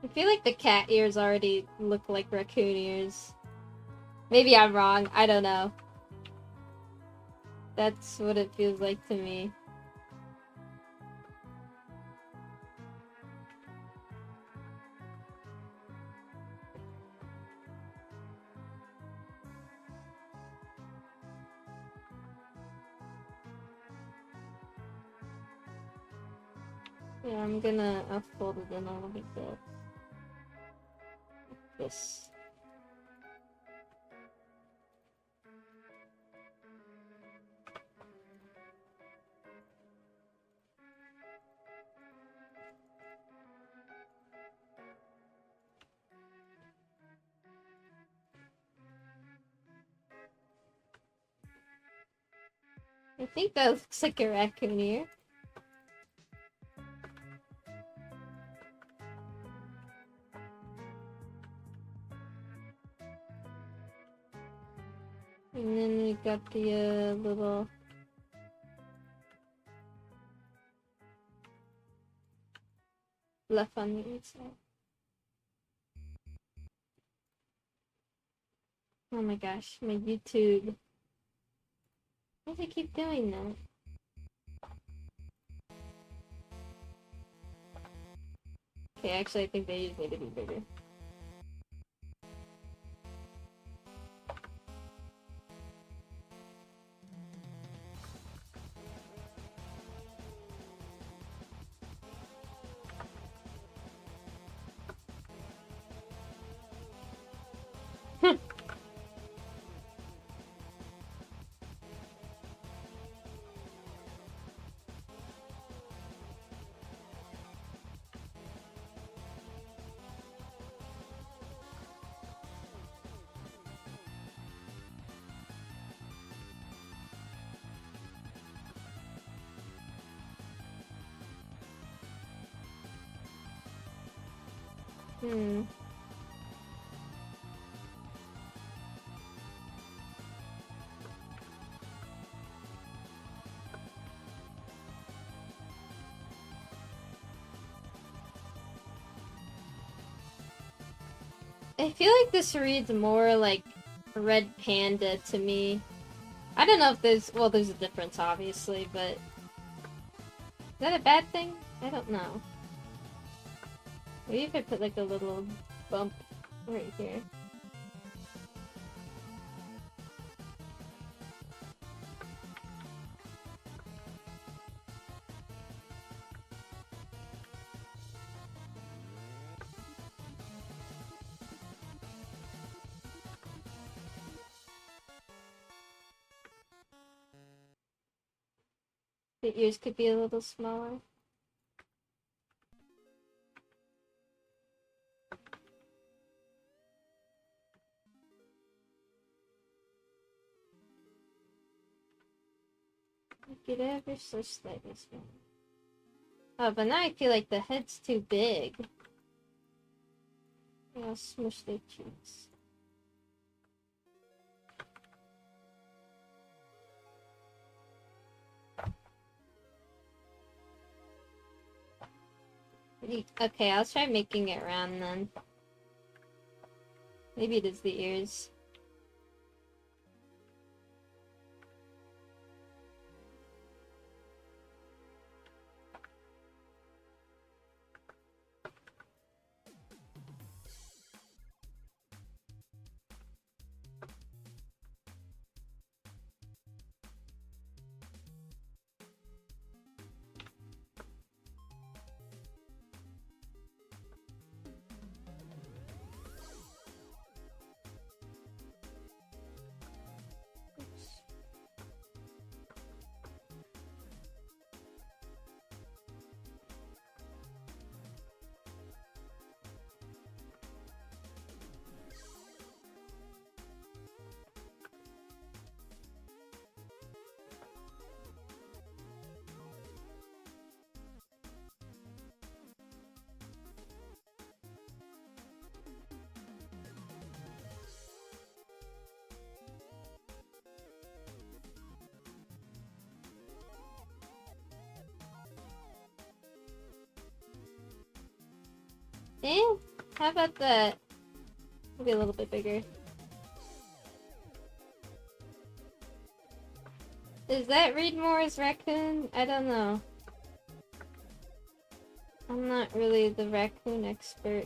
I feel like the cat ears already look like raccoon ears. Maybe I'm wrong, I don't know. That's what it feels like to me. Yeah, I'll fold it in a little bit. Like this. I think that looks like a raccoon ear. And then we got the little fluff on the inside. Oh my gosh, my YouTube. Why does it keep doing that? Okay, actually I think they just need to be bigger. Hmm. I feel like this reads more like Red Panda to me. I don't know if there's... well, there's a difference, obviously, but... is that a bad thing? I don't know. Maybe if I put like a little bump right here. The ears could be a little smaller. Make it ever so slightly smaller. Oh, but now I feel like the head's too big. I'll smush their cheeks. Okay, I'll try making it round then. Maybe it is the ears. Eh? How about that? Maybe a little bit bigger. Does that read more as raccoon? I don't know. I'm not really the raccoon expert.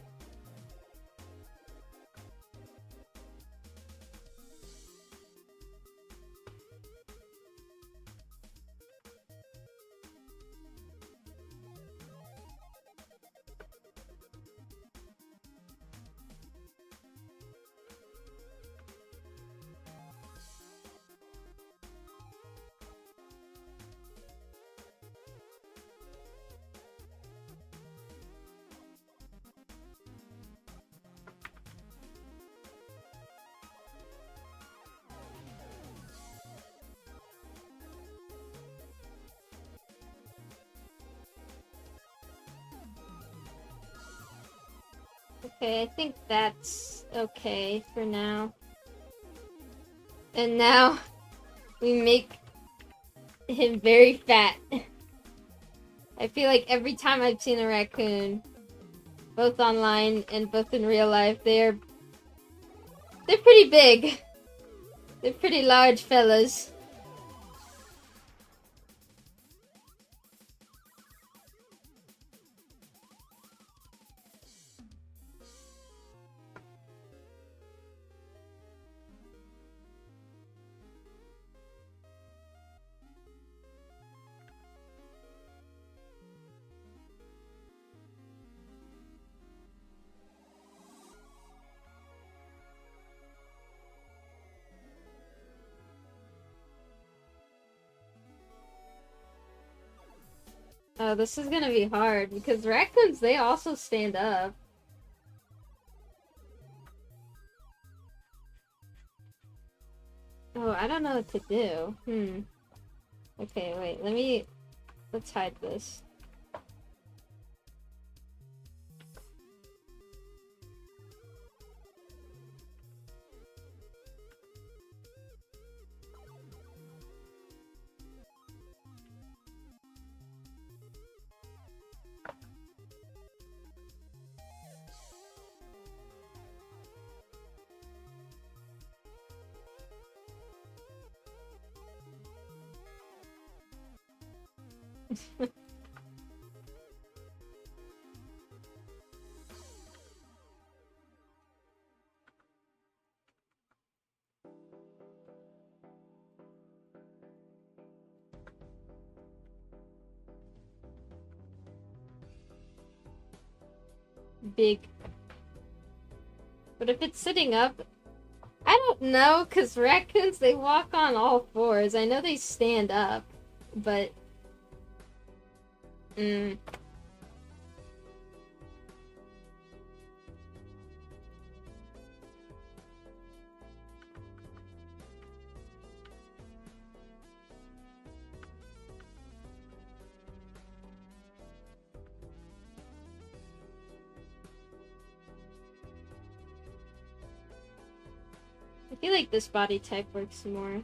Okay, I think that's okay for now. And now we make him very fat. I feel like every time I've seen a raccoon, both online and both in real life, they're pretty big. They're pretty large fellas. Oh, this is gonna be hard because raccoons, they also stand up. Oh, I don't know what to do. Okay, wait, let's hide this. Big. But if it's sitting up, I don't know, because raccoons, they walk on all fours. I know they stand up, but... I feel like this body type works more.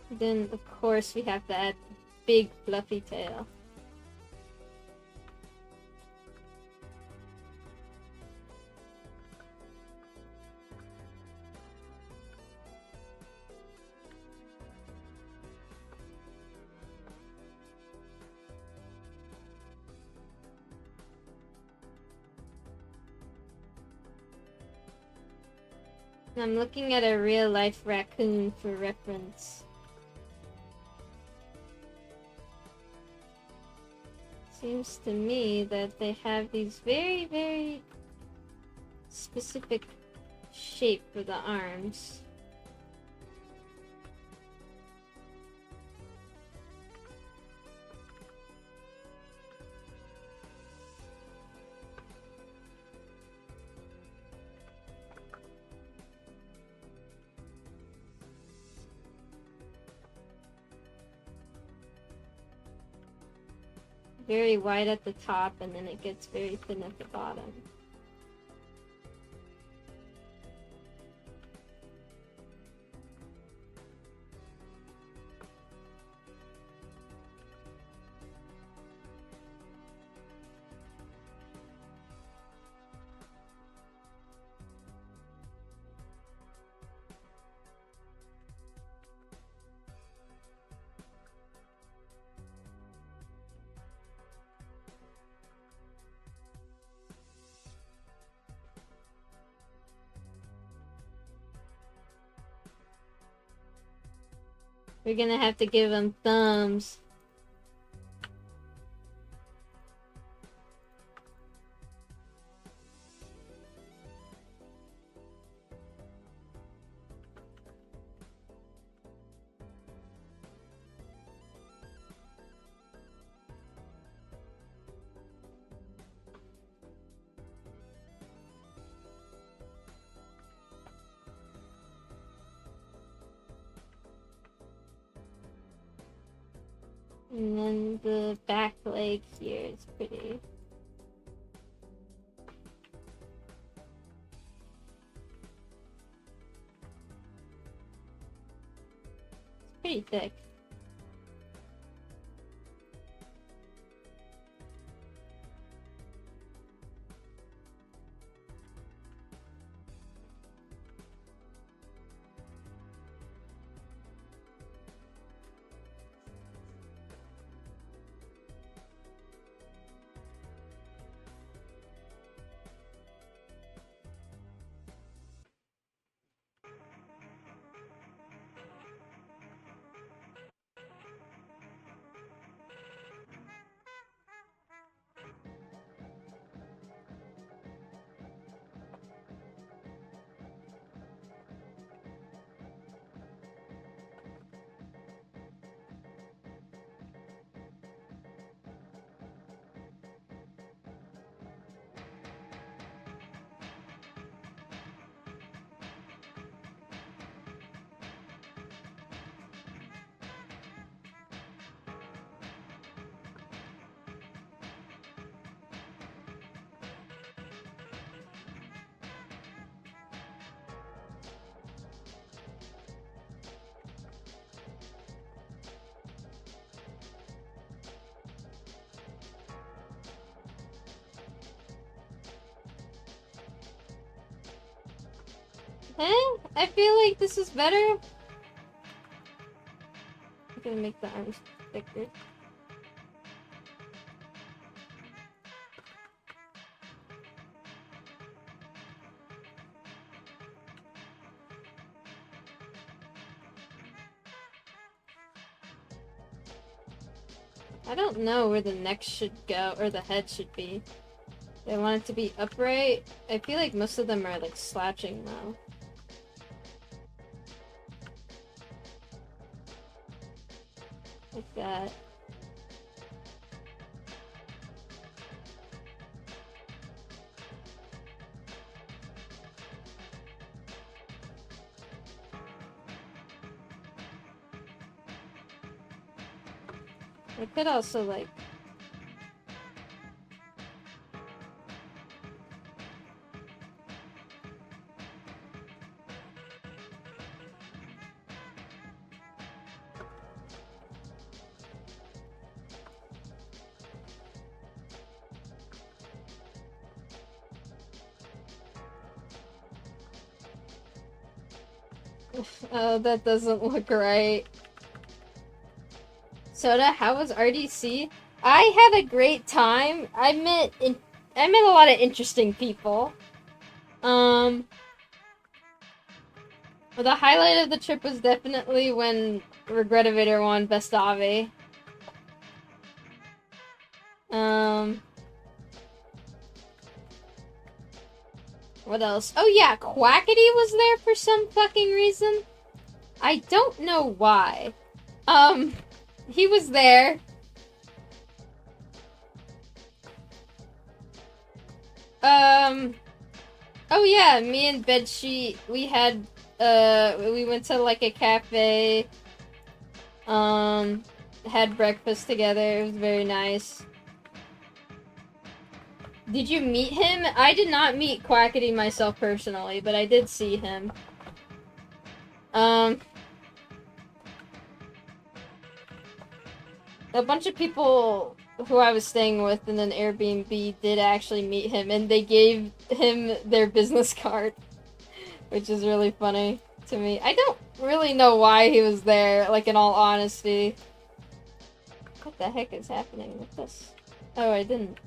Then, of course, we have to add big fluffy tail. I'm looking at a real-life raccoon for reference. Seems to me that they have these very, very specific shape for the arms. Very wide at the top, and then it gets very thin at the bottom. We're gonna have to give them thumbs. And then the back leg here is pretty. It's pretty thick. I feel like this is better. I'm gonna make the arms thicker. I don't know where the neck should go, or the head should be. They want it to be upright. I feel like most of them are like slouching though. Like that. I could also like... Oh, that doesn't look right. Soda, how was RDC? I had a great time. I met a lot of interesting people. Well, the highlight of the trip was definitely when Regretivator won Best Ave. What else? Oh yeah, Quackity was there for some fucking reason. I don't know why. He was there. Oh yeah, me and Bedsheet, we went to like a cafe, had breakfast together, it was very nice. Did you meet him? I did not meet Quackity myself personally, but I did see him. A bunch of people who I was staying with in an Airbnb did actually meet him, and they gave him their business card, which is really funny to me. I don't really know why he was there, like, in all honesty. What the heck is happening with this? Oh, I didn't.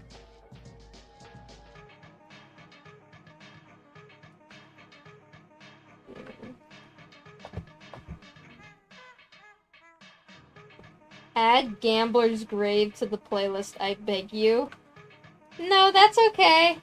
Add Gambler's Grave to the playlist, I beg you. No, that's okay.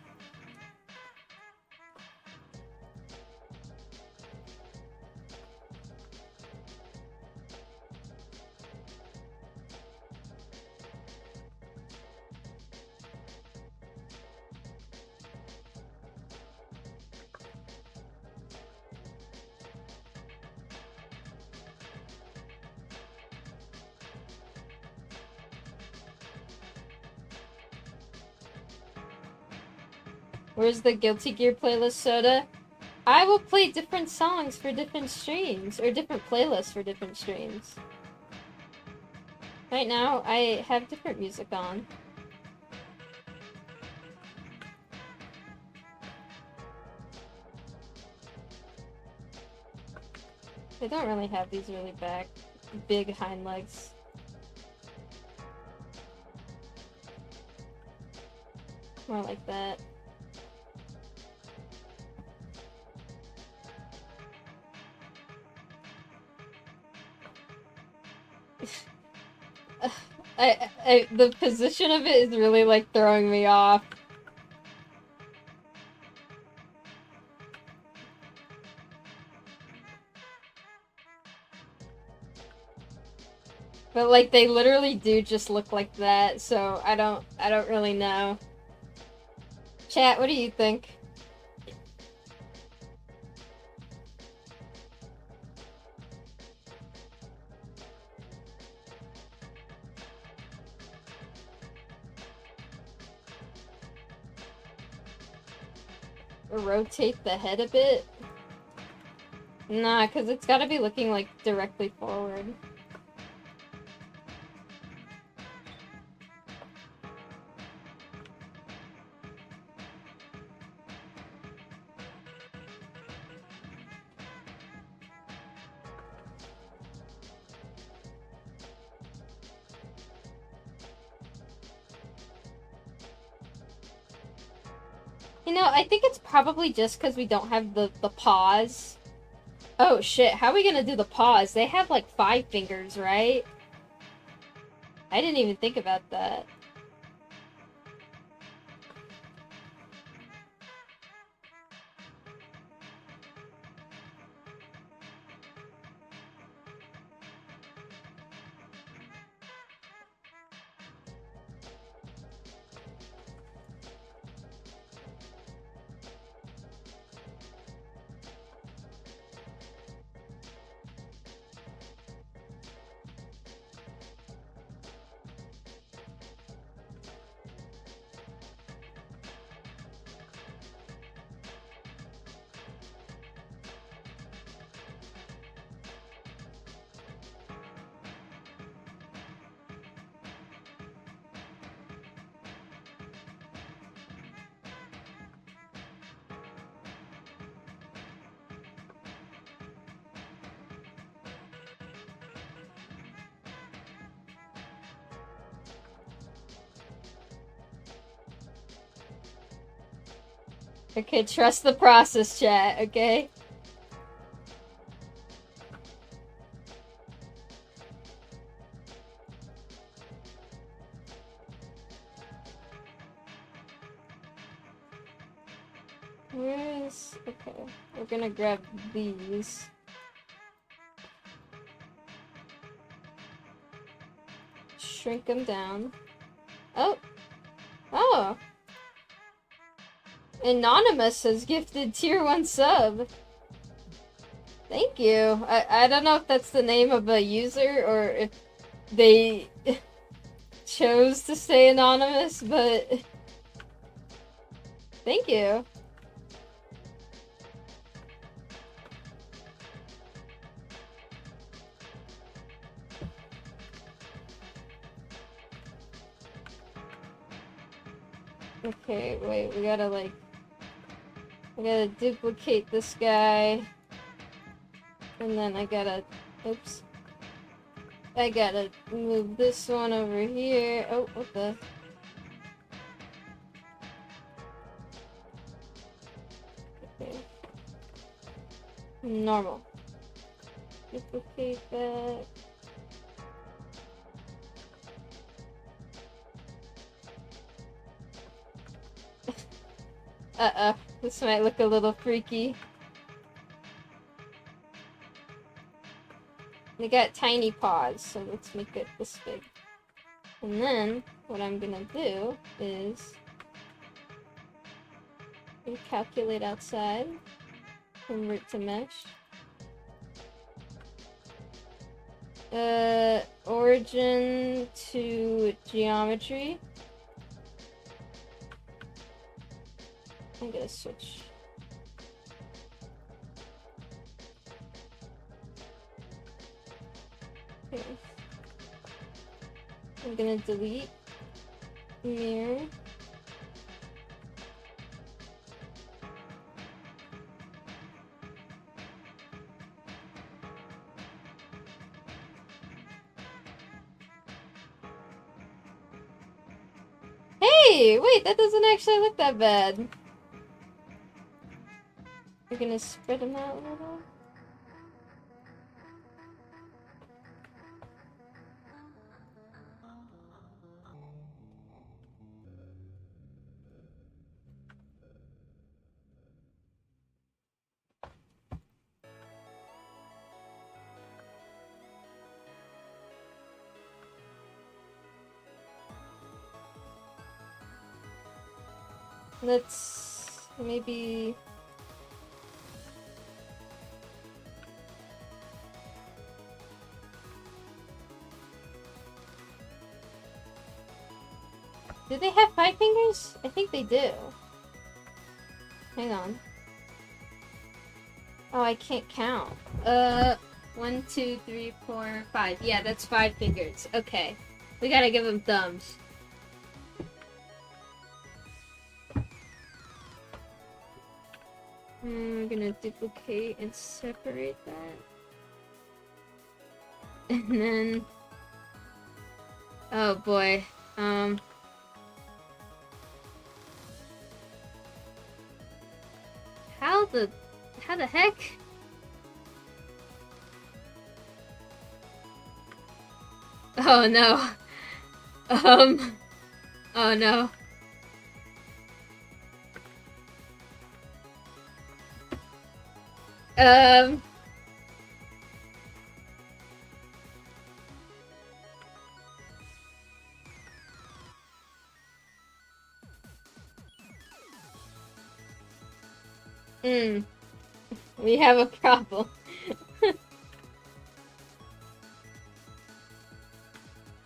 Where's the Guilty Gear playlist, Soda? I will play different songs for different streams, or different playlists for different streams. Right now, I have different music on. They don't really have these really big hind legs. More like that. The position of it is really, like, throwing me off. But, like, they literally do just look like that, so I don't really know. Chat, what do you think? Rotate the head a bit? Nah, because it's gotta be looking, like, directly forward. You know, I think it's probably just because we don't have the paws. Oh shit, how are we gonna do the paws? They have like 5 fingers, right? I didn't even think about that. Okay, trust the process, chat, okay? Where is... Okay, we're gonna grab these. Shrink them down. Oh! Oh! Anonymous has gifted tier 1 sub. Thank you. I don't know if that's the name of a user or if they chose to stay anonymous, but thank you. Okay, wait, we gotta duplicate this guy. And then I gotta, oops. I gotta move this one over here. Oh, what the? Okay. Normal. Duplicate that. Uh-oh, this might look a little freaky. They got tiny paws, so let's make it this big. And then, what I'm gonna do is calculate outside, convert to mesh. Origin to geometry. I'm gonna switch. Okay. I'm gonna delete mirror. Hey, wait, that doesn't actually look that bad. We're gonna spread them out a little. Let's maybe... Do they have 5 fingers? I think they do. Hang on. Oh, I can't count. 1, 2, 3, 4, 5. Yeah, that's 5 fingers. Okay. We gotta give them thumbs. I'm gonna duplicate and separate that. And then... Oh boy. How the heck? Oh no. Oh no. Um... We have a problem.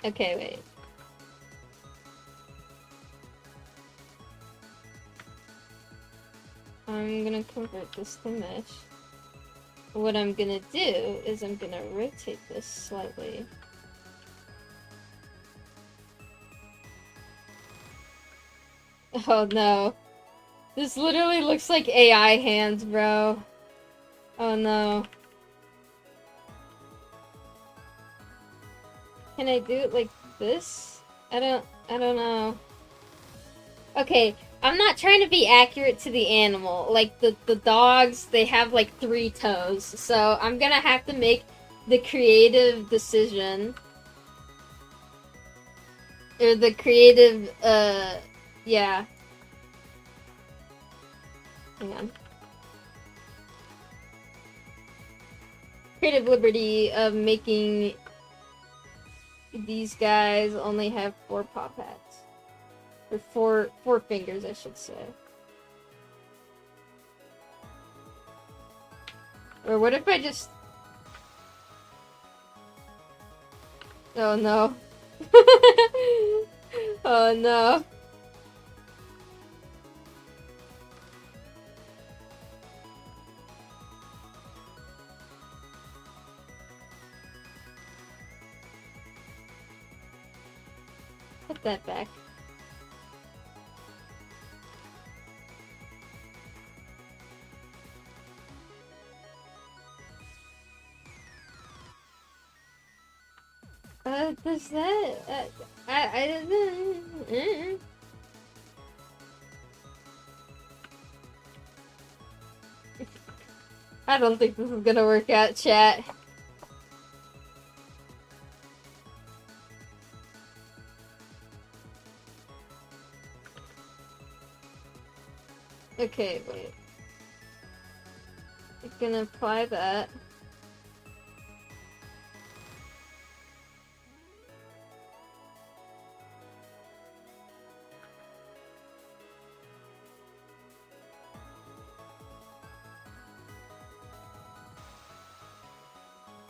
Okay, wait. I'm gonna convert this to mesh. What I'm gonna do is I'm gonna rotate this slightly. Oh no. This literally looks like AI hands, bro. Oh no. Can I do it like this? I don't know. Okay, I'm not trying to be accurate to the animal. Like, the dogs, they have like 3 toes. So I'm gonna have to make the creative decision. Or the creative, yeah. Hang on. Creative liberty of making these guys only have 4 paw pads. Or 4 fingers, I should say. Or what if I just... Oh no. Oh no. Put that back. Does that... I don't think this is gonna work out, chat. Okay, wait. I'm gonna apply that.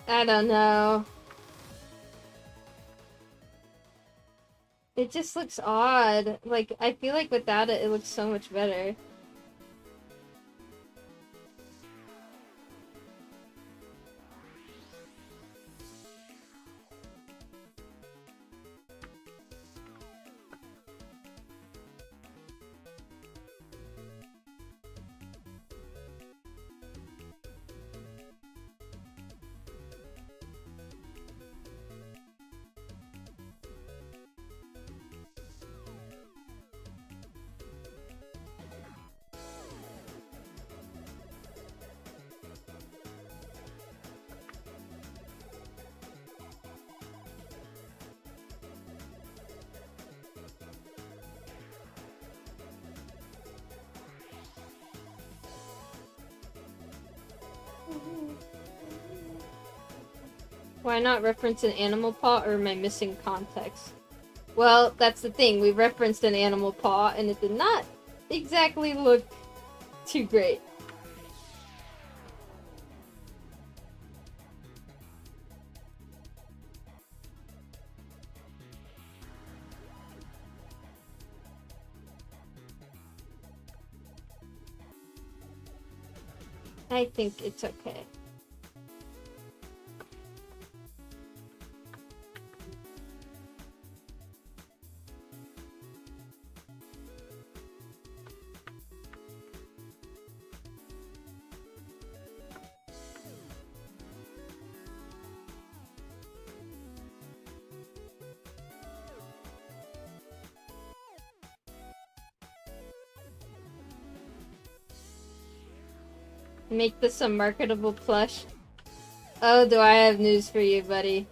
I don't know. It just looks odd. Like, I feel like without it, it looks so much better. Why not reference an animal paw, or am I missing context? Well, that's the thing. We referenced an animal paw, and it did not exactly look too great. I think it's okay. Make this a marketable plush. Oh, do I have news for you, buddy.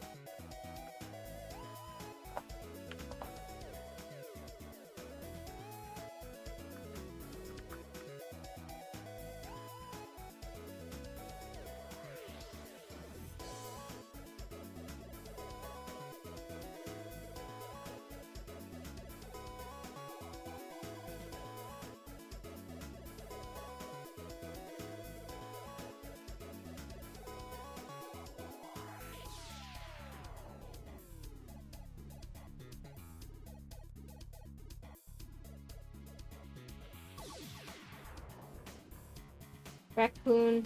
Raccoon.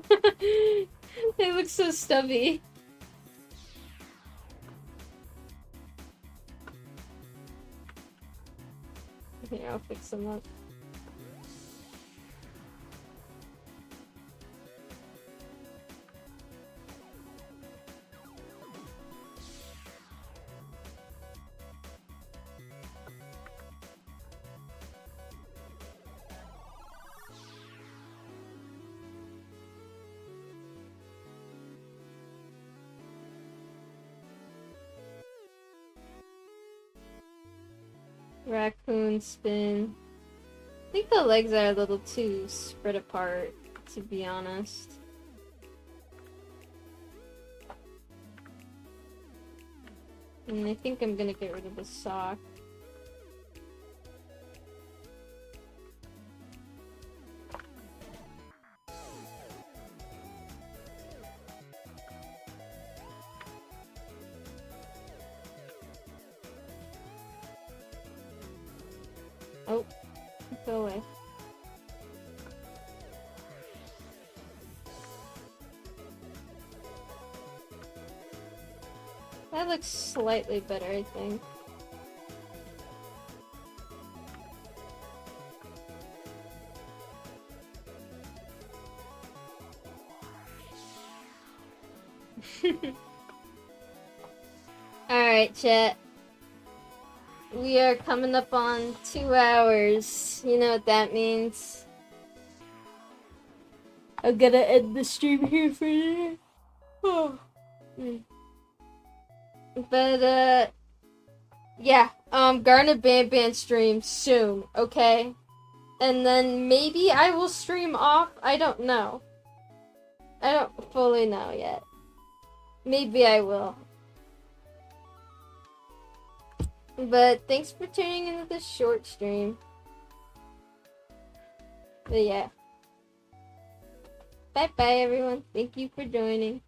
They look so stubby. Here, I'll fix them up. Raccoon spin. I think the legs are a little too spread apart, to be honest. And I think I'm gonna get rid of the sock. Oh, go away. That looks slightly better, I think. Alright, chat. We are coming up on 2 hours. You know what that means. I'm gonna end the stream here for you. Oh. But, yeah. Garnet Banban stream soon, okay? And then maybe I will stream off. I don't know. I don't fully know yet. Maybe I will. But thanks for tuning into this short stream. But yeah. Bye bye everyone. Thank you for joining.